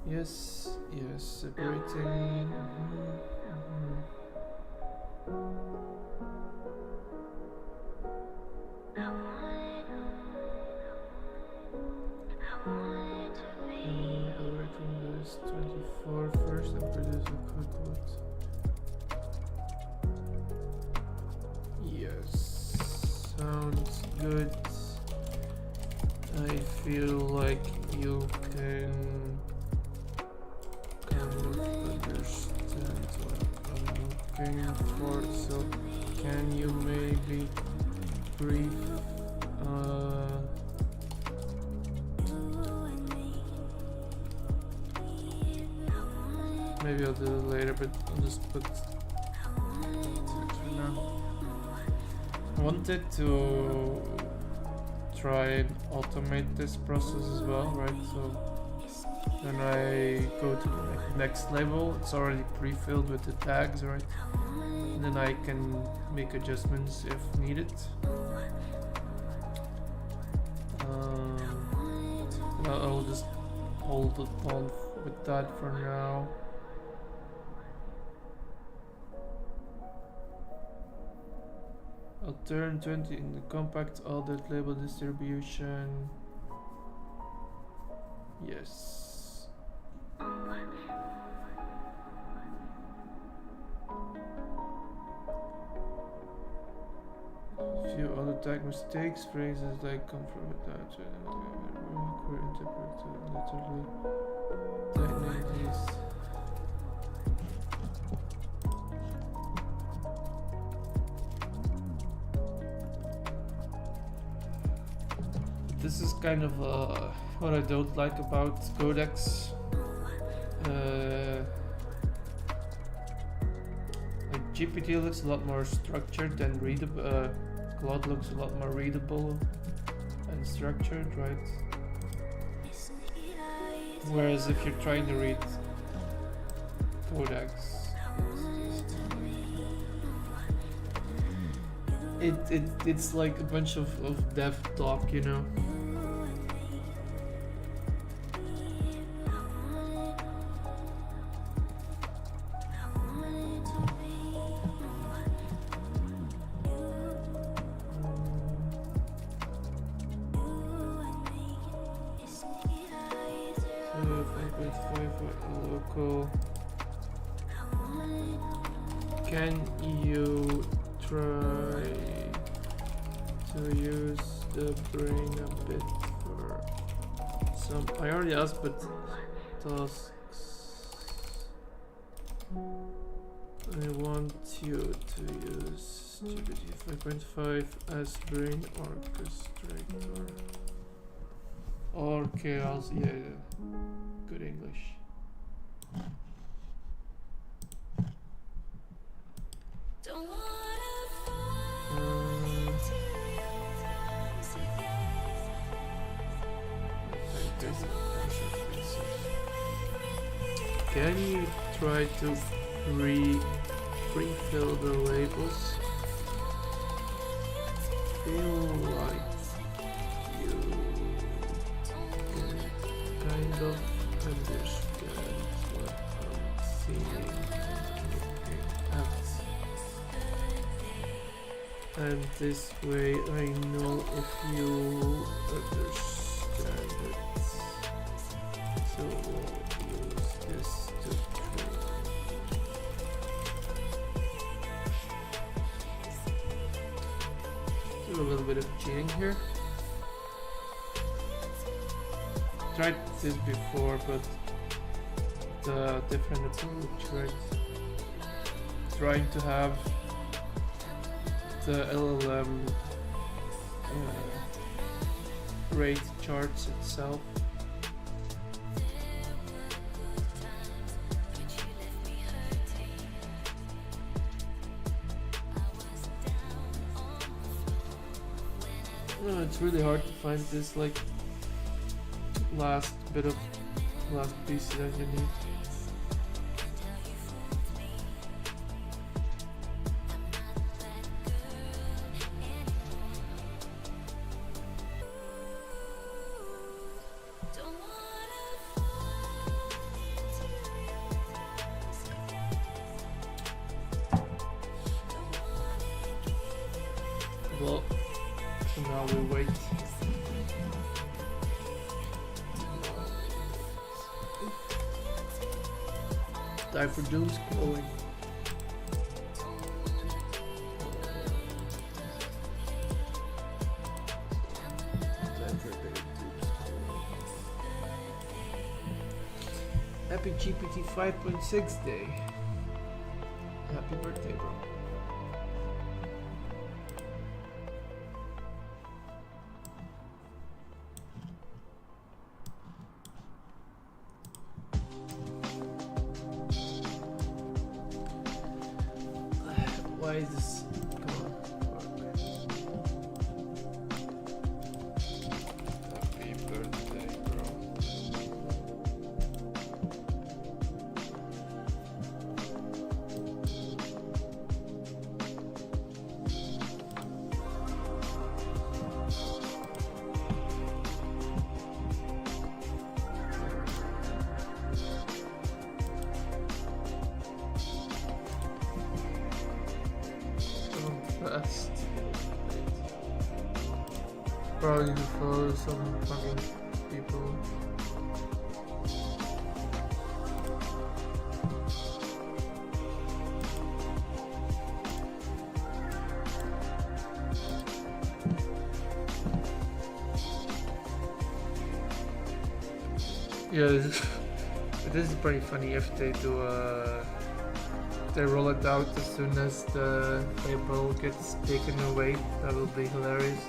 Yes, yes, separating. Away from this 24 first and produce a quick one. Yes, sounds good. I feel like you can understand what I'm looking for, so can you maybe brief maybe I'll do it later, but I'll just put now. I wanted to try and automate this process as well, right? So when I go to the next level, it's already pre-filled with the tags, right? And then I can make adjustments if needed. I'll just hold it on with that for now. I'll turn 20 in the compact audit label distribution. Yes. Few other tag mistakes, phrases like come from it that were interpreted literally. Techniques. This is kind of what I don't like about Codex. I GPT looks a lot more structured and readable. Claude looks a lot more readable and structured, right? Whereas if you're trying to read Codex, it's like a bunch of dev talk, you know. 5.5 local. Can you try to use the brain a bit for some? I already asked, but tasks. I want you to use GPT 5.5 as brain orchestrator. Or chaos, yeah, good English. Can you try to pre-fill the labels? Feel like you kind of understand what I'm seeing and looking at. And this way I know if you understand it. So we'll use this to train. Do a little bit of cheating here. Tried this before, but the different approach, right? Trying to have the LLM rate charts itself. It's really hard to find this like last piece that you need. Well, so now we wait. Time for doom scrolling. Time for a bit of doom scrolling. Happy GPT 5.6 day. Happy birthday, bro. Why is this? Come on. Happy birthday, bro. Fast. Probably need to follow some fucking people. Yeah, this is pretty funny if they do they roll it out as soon as the label gets taken away. That will be hilarious.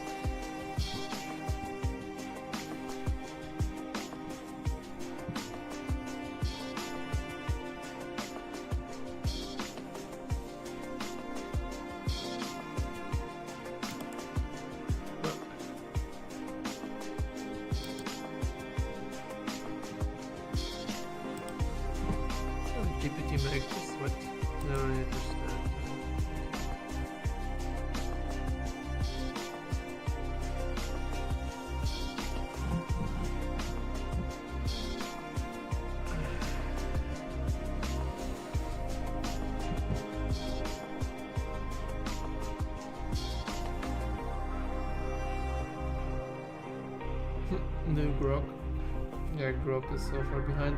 GPT make this, but I don't really understand. New Grok. Yeah, Grok is so far behind.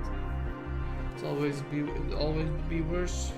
It'll always be worse.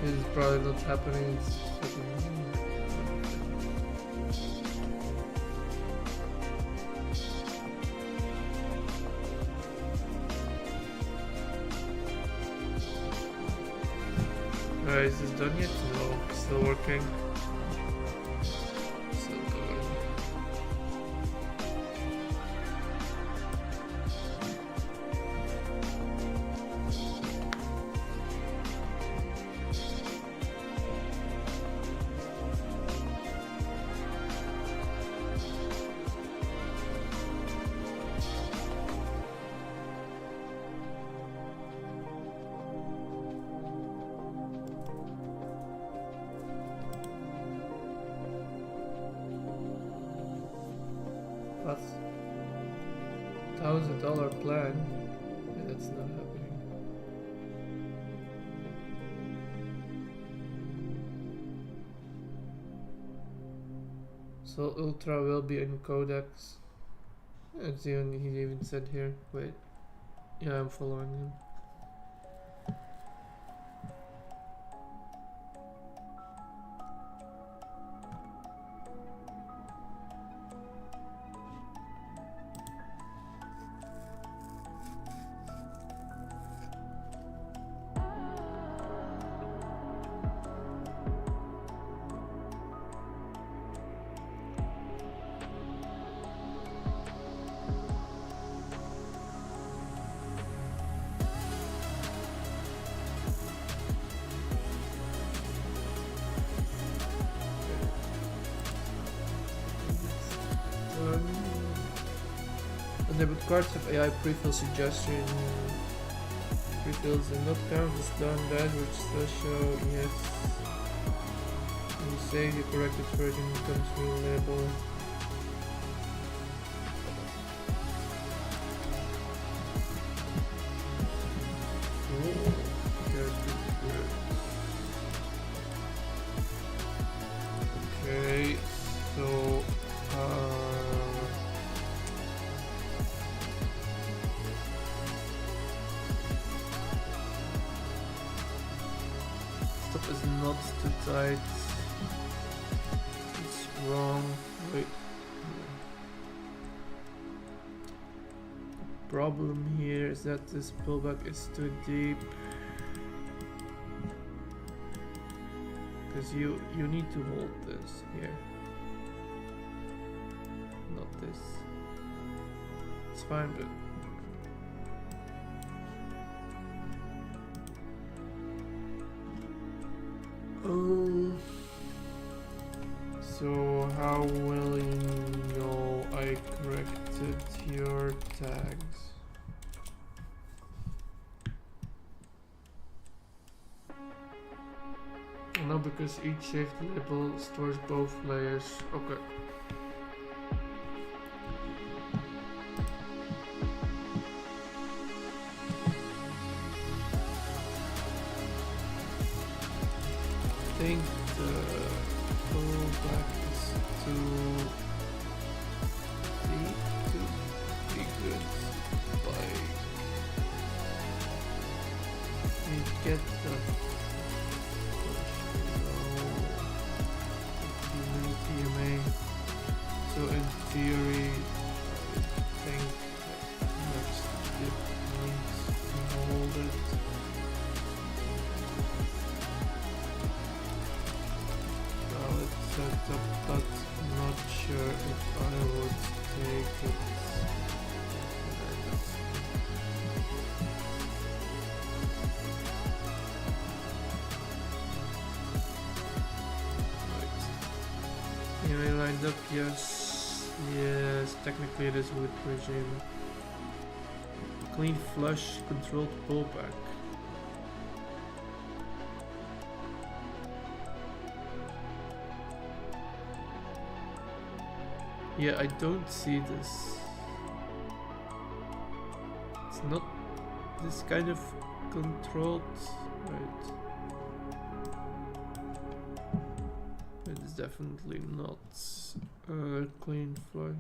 This is probably not happening. It's happening. Is this done yet? No, still working. Still going. That's $1,000 plan. Yeah, that's not happening. So Ultra will be in Codex. It's even, he even said here. Wait. Yeah, I'm following him. Enable cards of AI prefill suggestion. Prefills and not count is done that which does show yes. When you save the corrected version becomes new label. Okay, so stuff is not too tight. It's wrong. Wait. The problem here is that this pullback is too deep. Because you need to hold this here. Not this. It's fine, but so how will you know I corrected your tags? No, because each saved label stores both layers. Okay. I think the pullback is too deep to be good. Like, you get the Can I line up? Yes. Yes, technically it is with regime. Clean flush, controlled pullback. Yeah, I don't see this. It's not this kind of controlled, right? It is definitely not clean flush.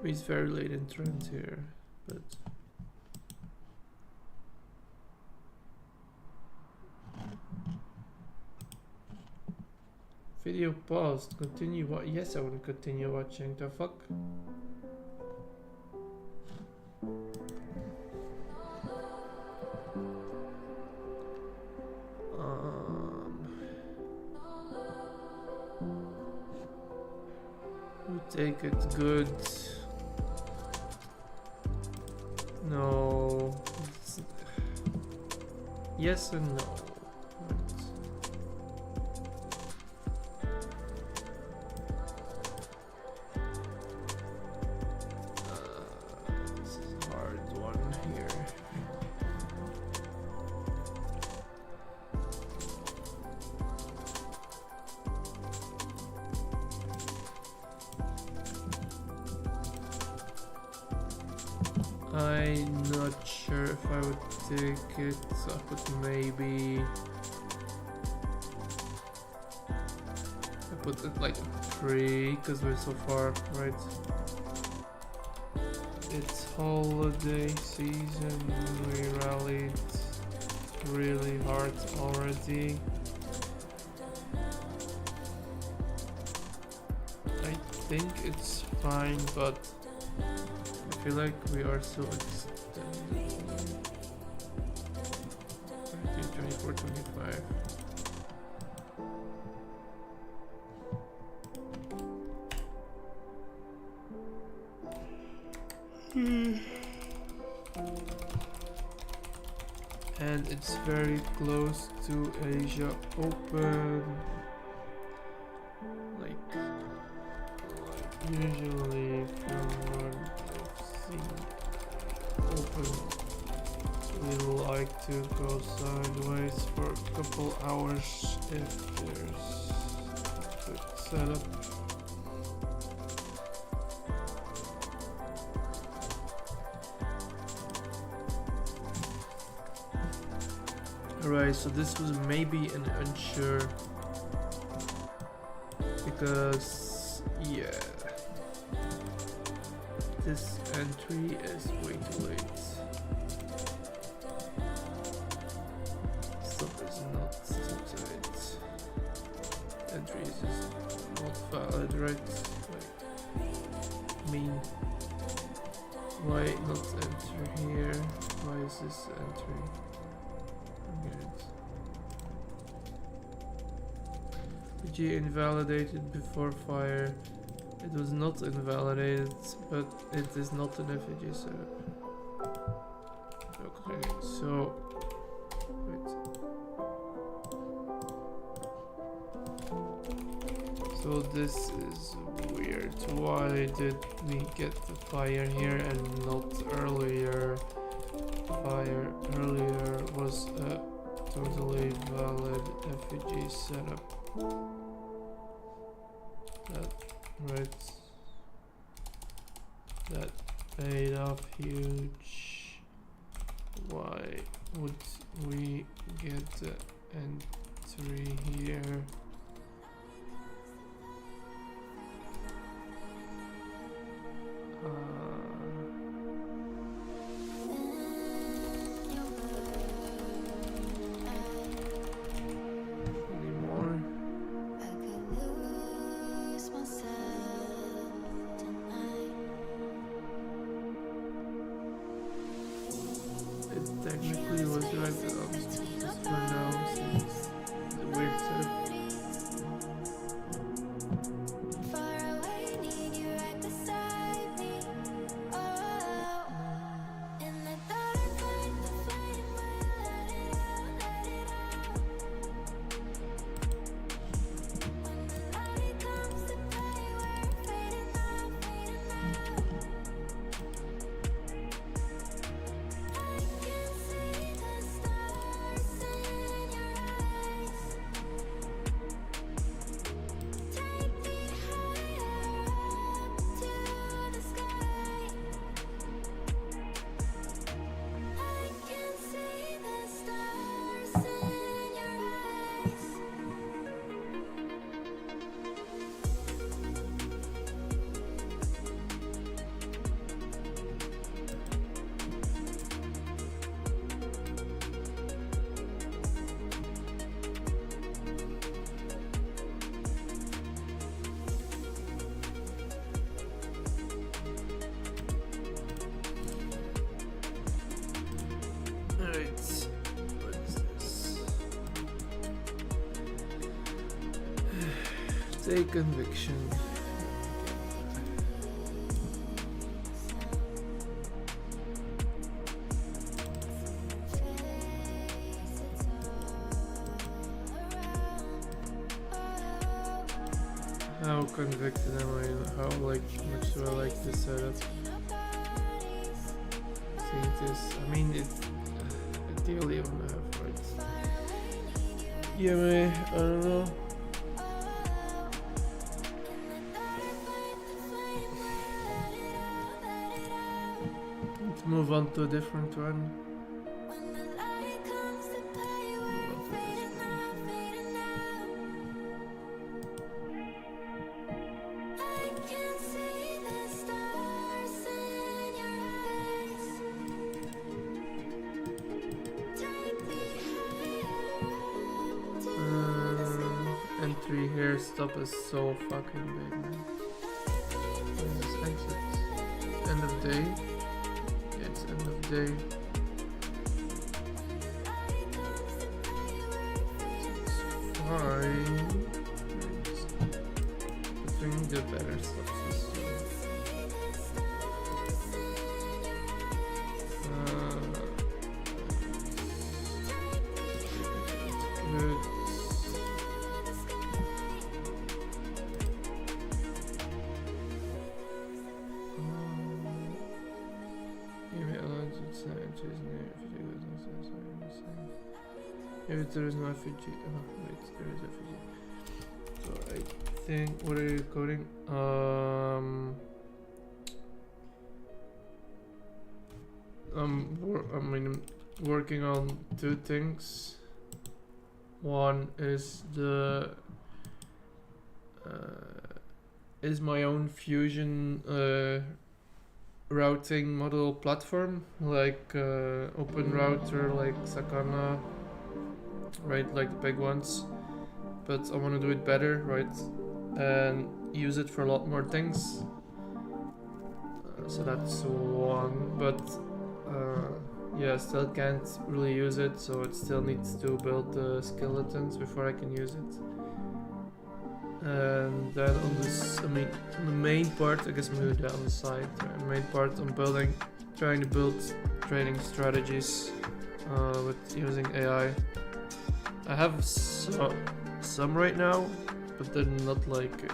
He's very late in trend here, but video paused. Continue what? Yes, I want to continue watching. The fuck? We take it good. No. Yes and no. This is a hard one here. I'm not sure if I would take it, so I could maybe I put it like 3 because we're so far, right? It's holiday season, we rallied really hard already. I think it's fine, but I feel like we are so extended. 24, 25. And it's very close to Asia Open. Like usually from what I've seen Open, we like to go sideways for a couple hours if there's good setup. Alright, so this was maybe an unsure because yeah, this entry is way too late. Stuff is not too tight. Entry is just not valid, right? Like, I mean, why not enter here? Why is this entry? PG invalidated before fire. It was not invalidated, but it is not an effigy setup. Okay, so wait. So this is weird. Why did we get the fire here and not earlier? Fire earlier was a totally valid effigy setup. That right. That paid off huge. Why would we get the entry here? Technically was right, but I'm just pronouncing the weird setup. Say conviction. How convicted am I? How much do I like this setup? See this? I mean, it's ideally I wanna have right. Yeah, man, I don't know. Let's move on to a different one. Entry here stop is so fucking big, man. What is this exit? End of day? Yeah, it's end of day. It's fine. But we need a better stop system. Good. If there is no refugee, wait, there is refugee. So I think, what are you coding? I'm working on two things. One is is my own Fusion routing model platform, like Open Router, like Sakana, right, like the big ones. But I want to do it better, right, and use it for a lot more things. So that's one, but yeah, still can't really use it, so it still needs to build the skeletons before I can use it. And then on this, on the main part, I guess I'm gonna do it on the side. The main part, I'm trying to build trading strategies with using AI. I have some right now, but they're not like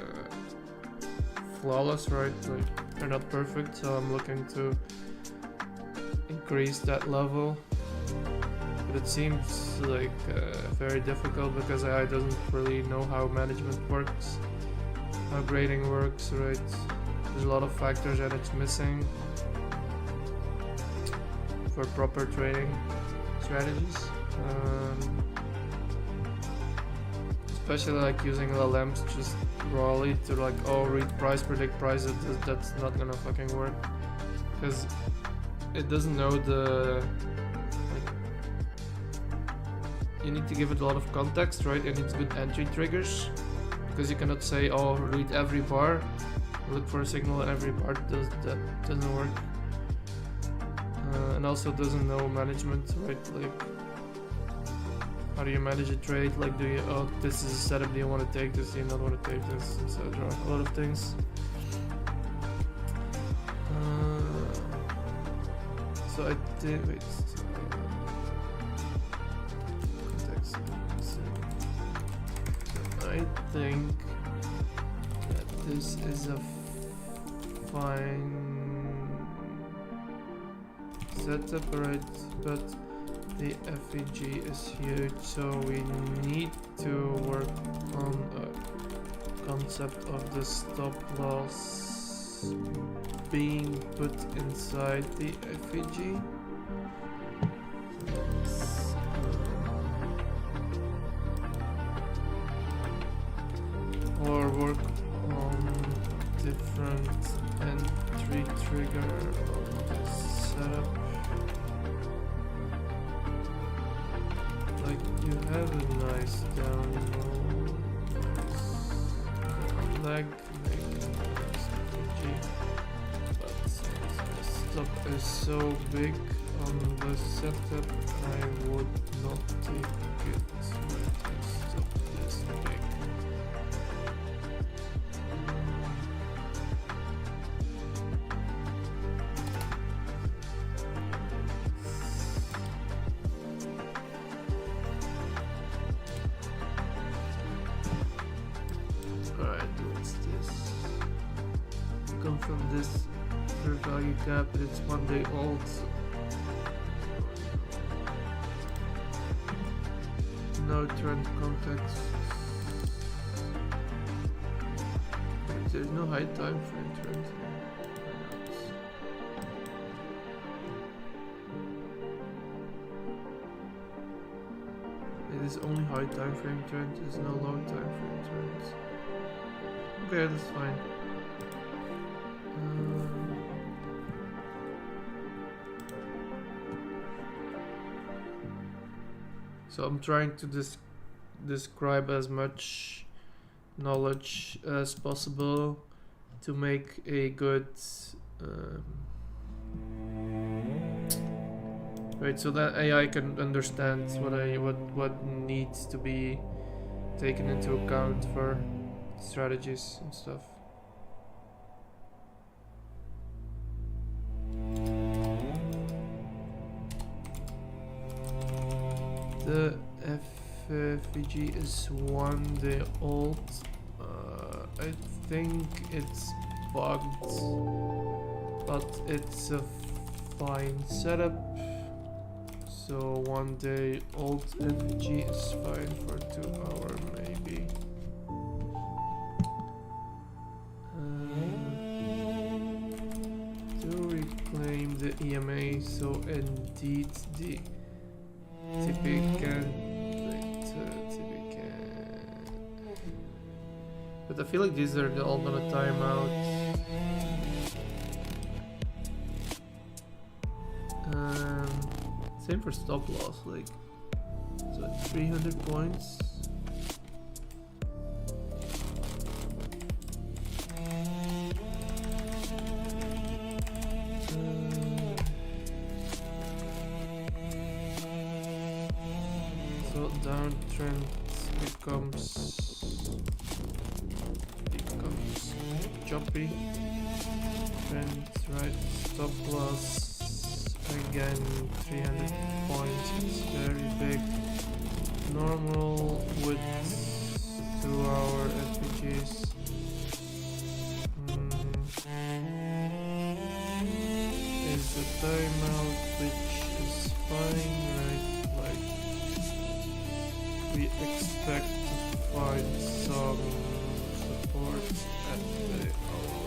flawless, right? Like they're not perfect, so I'm looking to increase that level. But it seems like very difficult because AI doesn't really know how management works, how grading works, right? There's a lot of factors that it's missing for proper trading strategies. Especially like using LLMs just rawly to like, oh, read price, predict price, that's not gonna fucking work. Because it doesn't know the... Like, you need to give it a lot of context, right? It needs good entry triggers. Because you cannot say, oh, read every bar, look for a signal in every bar, that doesn't work. And also doesn't know management, right? Like, how do you manage a trade? Like, do you, oh, this is a setup, do you want to take this, do you not want to take this, etc. A lot of things. So I did, wait, context. So I think that this is a fine setup, right? But the FEG is huge, so we need to work on a concept of the stop loss being put inside the FEG. Or work on different entry trigger of this setup. Like, you have a nice down low, leg, but since the stop is so big on the setup, I would not take it with a stop this big. come from this fair value gap, but it's 1 day old. No trend context. There's no high time frame trend. It is only high time frame trend, there's no low time frame trends. Okay, that's fine. So I'm trying to describe as much knowledge as possible to make a good right, so that AI can understand what needs to be taken into account for strategies and stuff. The FVG is 1 day old. I think it's bugged, but it's a fine setup. So 1 day old FVG is fine for 2 hours maybe. To reclaim the EMA, so indeed the TP can. But I feel like these are all gonna time out. Same for stop loss, like so 300 points. So downtrend becomes choppy. Trend right, stop loss again 300 points. It's very big. Normal with 2 hour FPGs. Is a timeout, which is fine, right? Like we expect to find some support at the hour.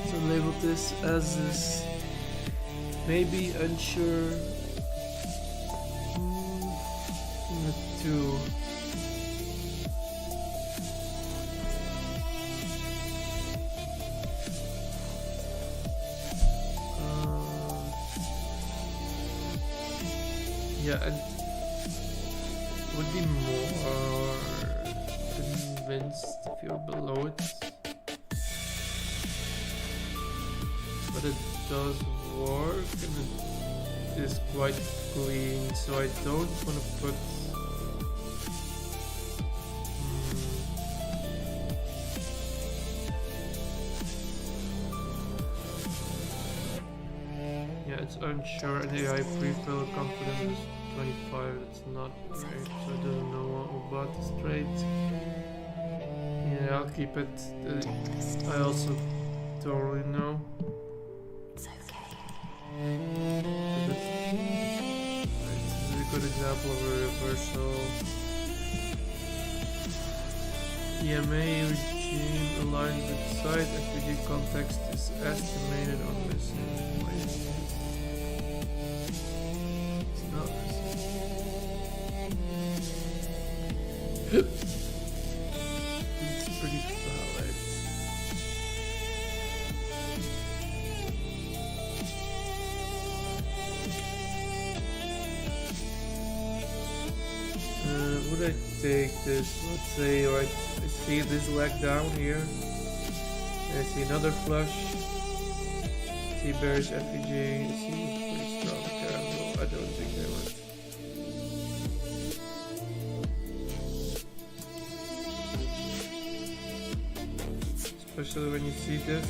So label this as this. Maybe unsure. 2. Yeah, and would be more convinced if you're below it, but it does work and it is quite clean, so I don't want to put it's unsure, and AI pre-fill confidence is 25, it's not great, so I don't know about this trade. Yeah, I'll keep it. I also don't really know. It's okay. This is a good example of a reversal. EMA regime aligned with site FPG context is estimated on missing place. It's pretty valid. Would I take this? Let's say, right, I see this leg down here. I see another flush. See bearish FPG. I see pretty strong candle. I don't think they would. Especially when you see this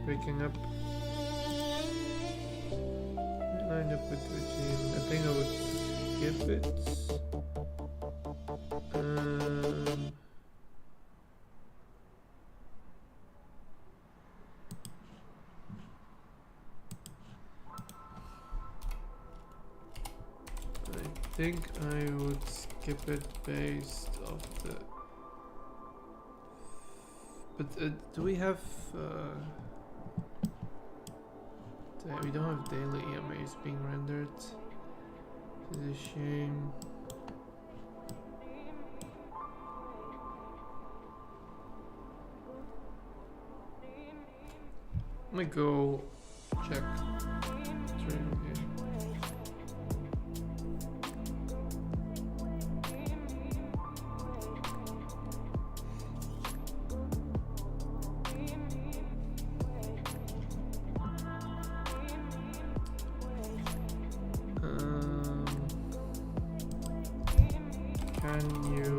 breaking up. Line up with regime. I think I would skip it. think I would skip it based off the... But do we have... we don't have daily EMAs being rendered. It's a shame. I'm gonna go check training here. Can you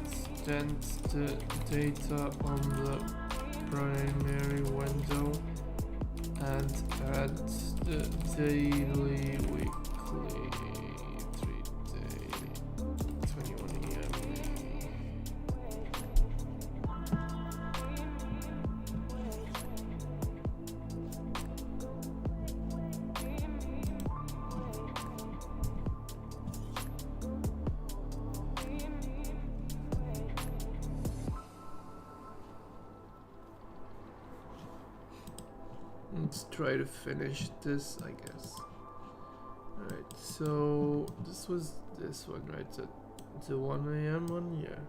extend the data on the primary window and add the daily, weekly, 3-day, 21 EMA? Let's try to finish this, I guess. Alright, so this was this one, right? The 1 AM one? Yeah.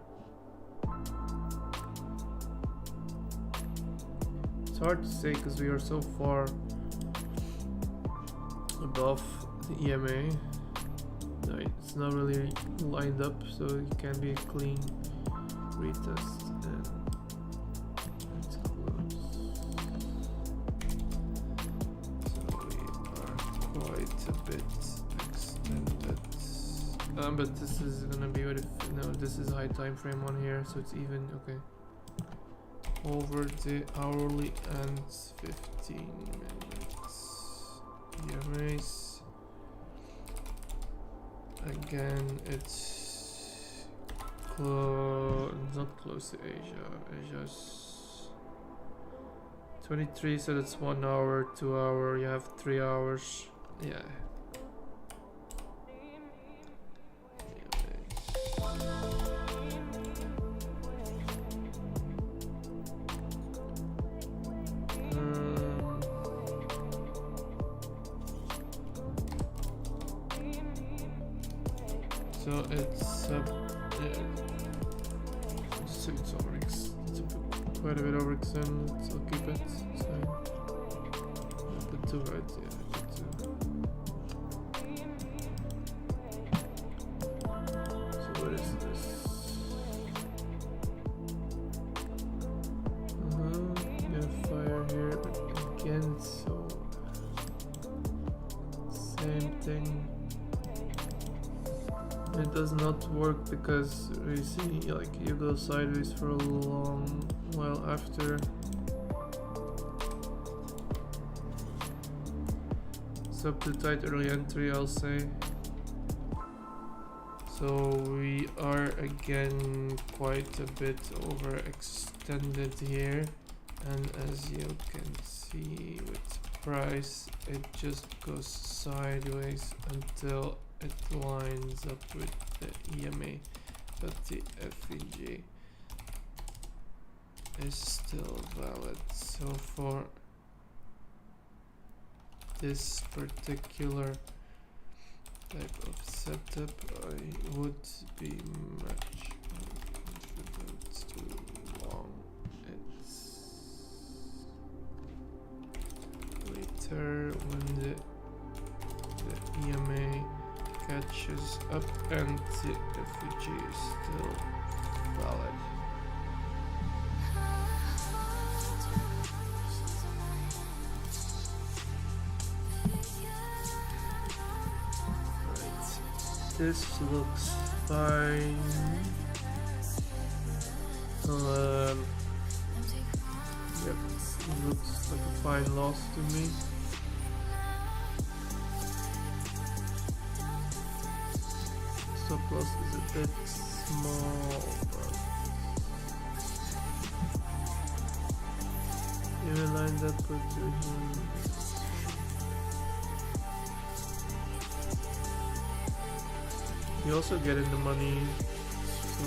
It's hard to say because we are so far above the EMA. Right, it's not really lined up, so it can be a clean retest. And let's close. Quite a bit extended, but this is gonna be what if no, this is high time frame on here, so it's even. Okay, over the hourly and 15 minutes EMAs. Again, it's not close to Asia. Asia's 23, so that's 1 hour, 2 hour. You have 3 hours. Yeah. So it's quite a bit overextended. So I'll keep it. So put 2, right? Yeah. It does not work because you see, like, you go sideways for a long while after. It's up to tight early entry, I'll say. So we are again quite a bit overextended here, and as you can see with price, it just goes sideways until it lines up with the EMA, but the FEG is still valid. So for this particular type of setup, I would be much it's too long. It's later when the EMA catches up and the FEG is still valid. Right, this looks fine. Yep, it looks like a fine loss to me. Stop loss is a bit small, but you lined up with You also get in the money, so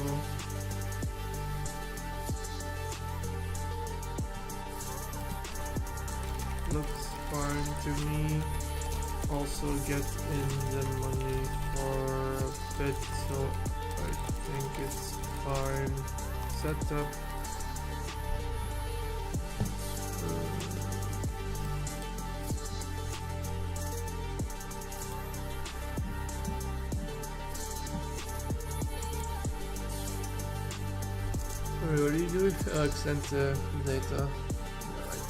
looks fine to me. Also get in the money for a bit, so I think it's fine. Setup. What are you doing? Extend the data. Right.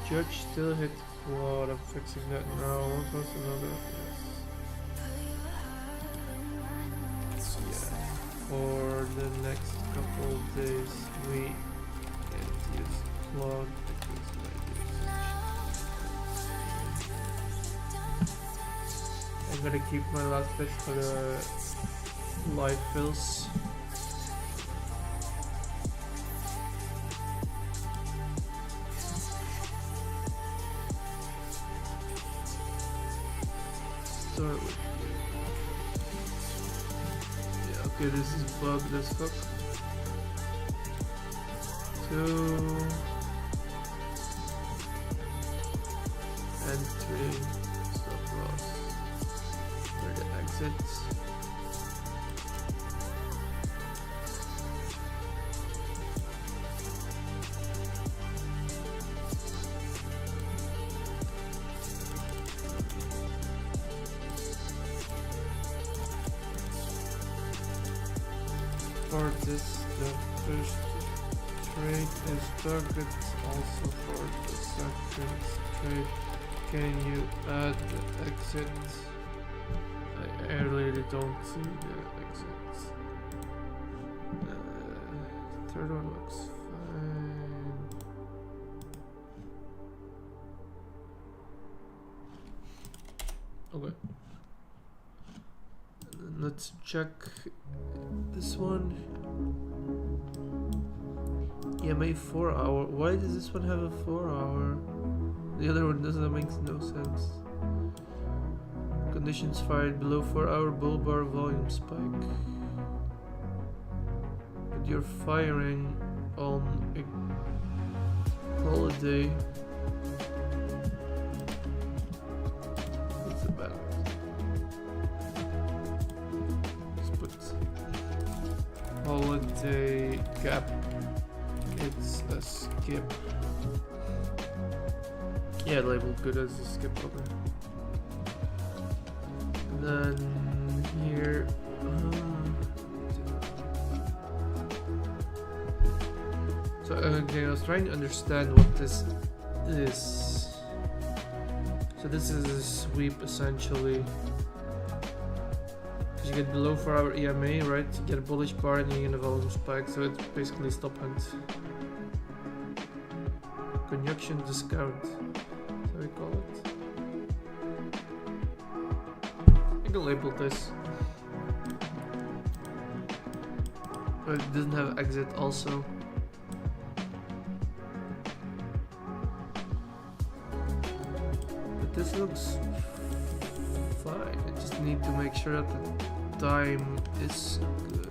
Judge still hit quad. I'm fixing that now. One plus another. Yes. Yeah. For the next couple of days, we can't use quad because I'm gonna keep my last bit for the live fills. Start with yeah, okay, this is bugged as fuck. 2 and 3 stop loss. Where the exits. For this, the first trade is target. Also for the second trade, can you add the exit? I really don't see the exits. Third one looks fine. Okay. And then let's check this one. EMA 4 hour. Why does this one have a 4 hour? The other one doesn't, that makes no sense. Conditions fired below 4 hour bull bar volume spike. But you're firing on a holiday. What's the balance? Let's put holiday gap. It's a skip. Yeah, labeled good as a skip. Okay. Then here, so okay, I was trying to understand what this is. So this is a sweep essentially. Because you get below 4 hour EMA, right? You get a bullish bar and you get a volume spike, so it's basically stop hunt. Conjunction discount, that's how we call it. I can label this. But it doesn't have exit also. But this looks fine. I just need to make sure that the time is good.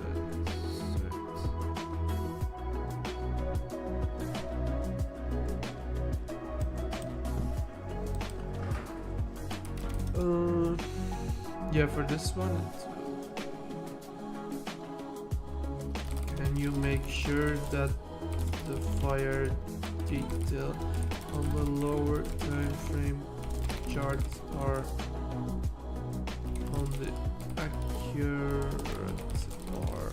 Yeah, for this one, can you make sure that the fire detail on the lower time frame charts are on the accurate bar?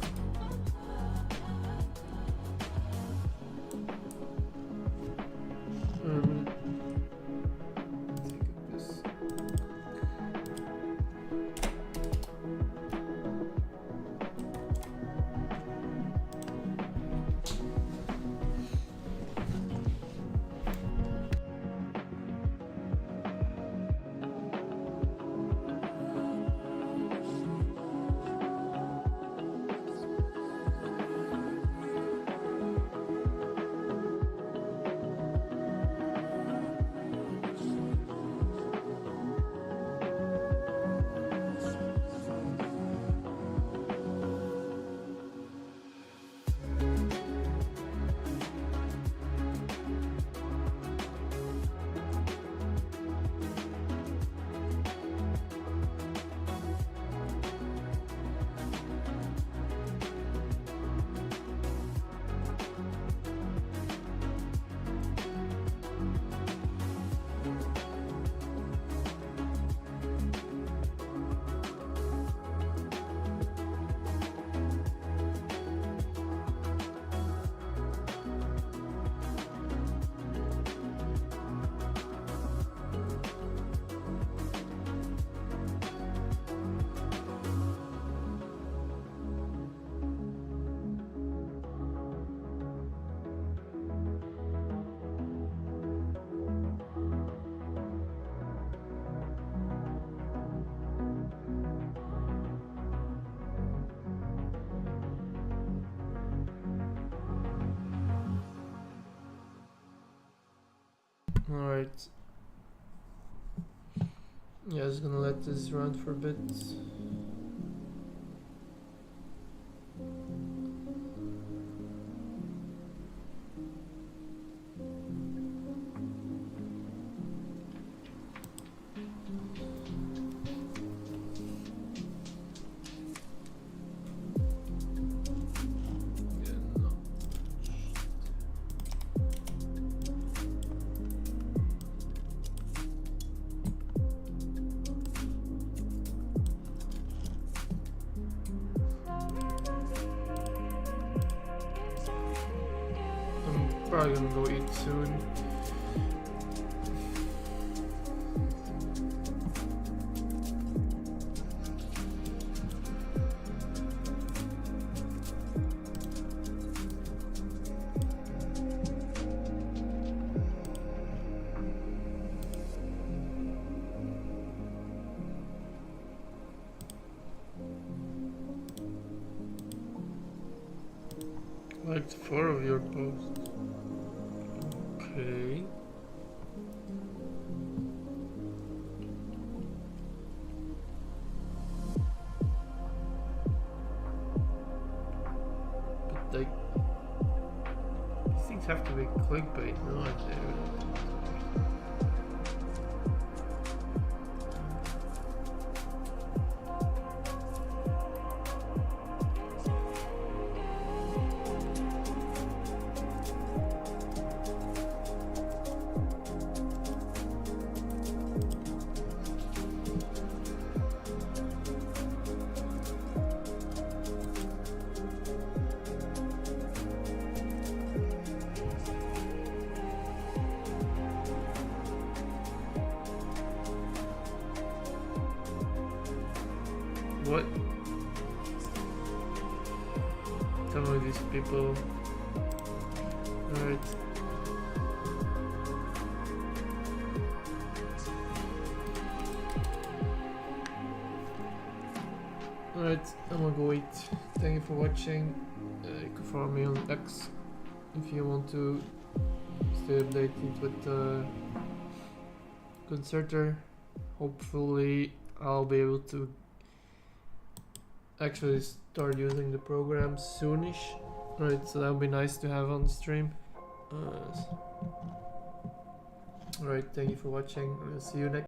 Alright. Yeah, just gonna let this run for a bit. Probably gonna go eat soon. Liked 4 of your posts. Okay. But like, these things have to be clickbait, no? What? Some of these people. Alright. Alright, I'm gonna go eat. Thank you for watching. You can follow me on X if you want to stay updated with the Concerter. Hopefully I'll be able to actually start using the program soonish. Right, so that would be nice to have on the stream. Alright, thank you for watching. I'll see you next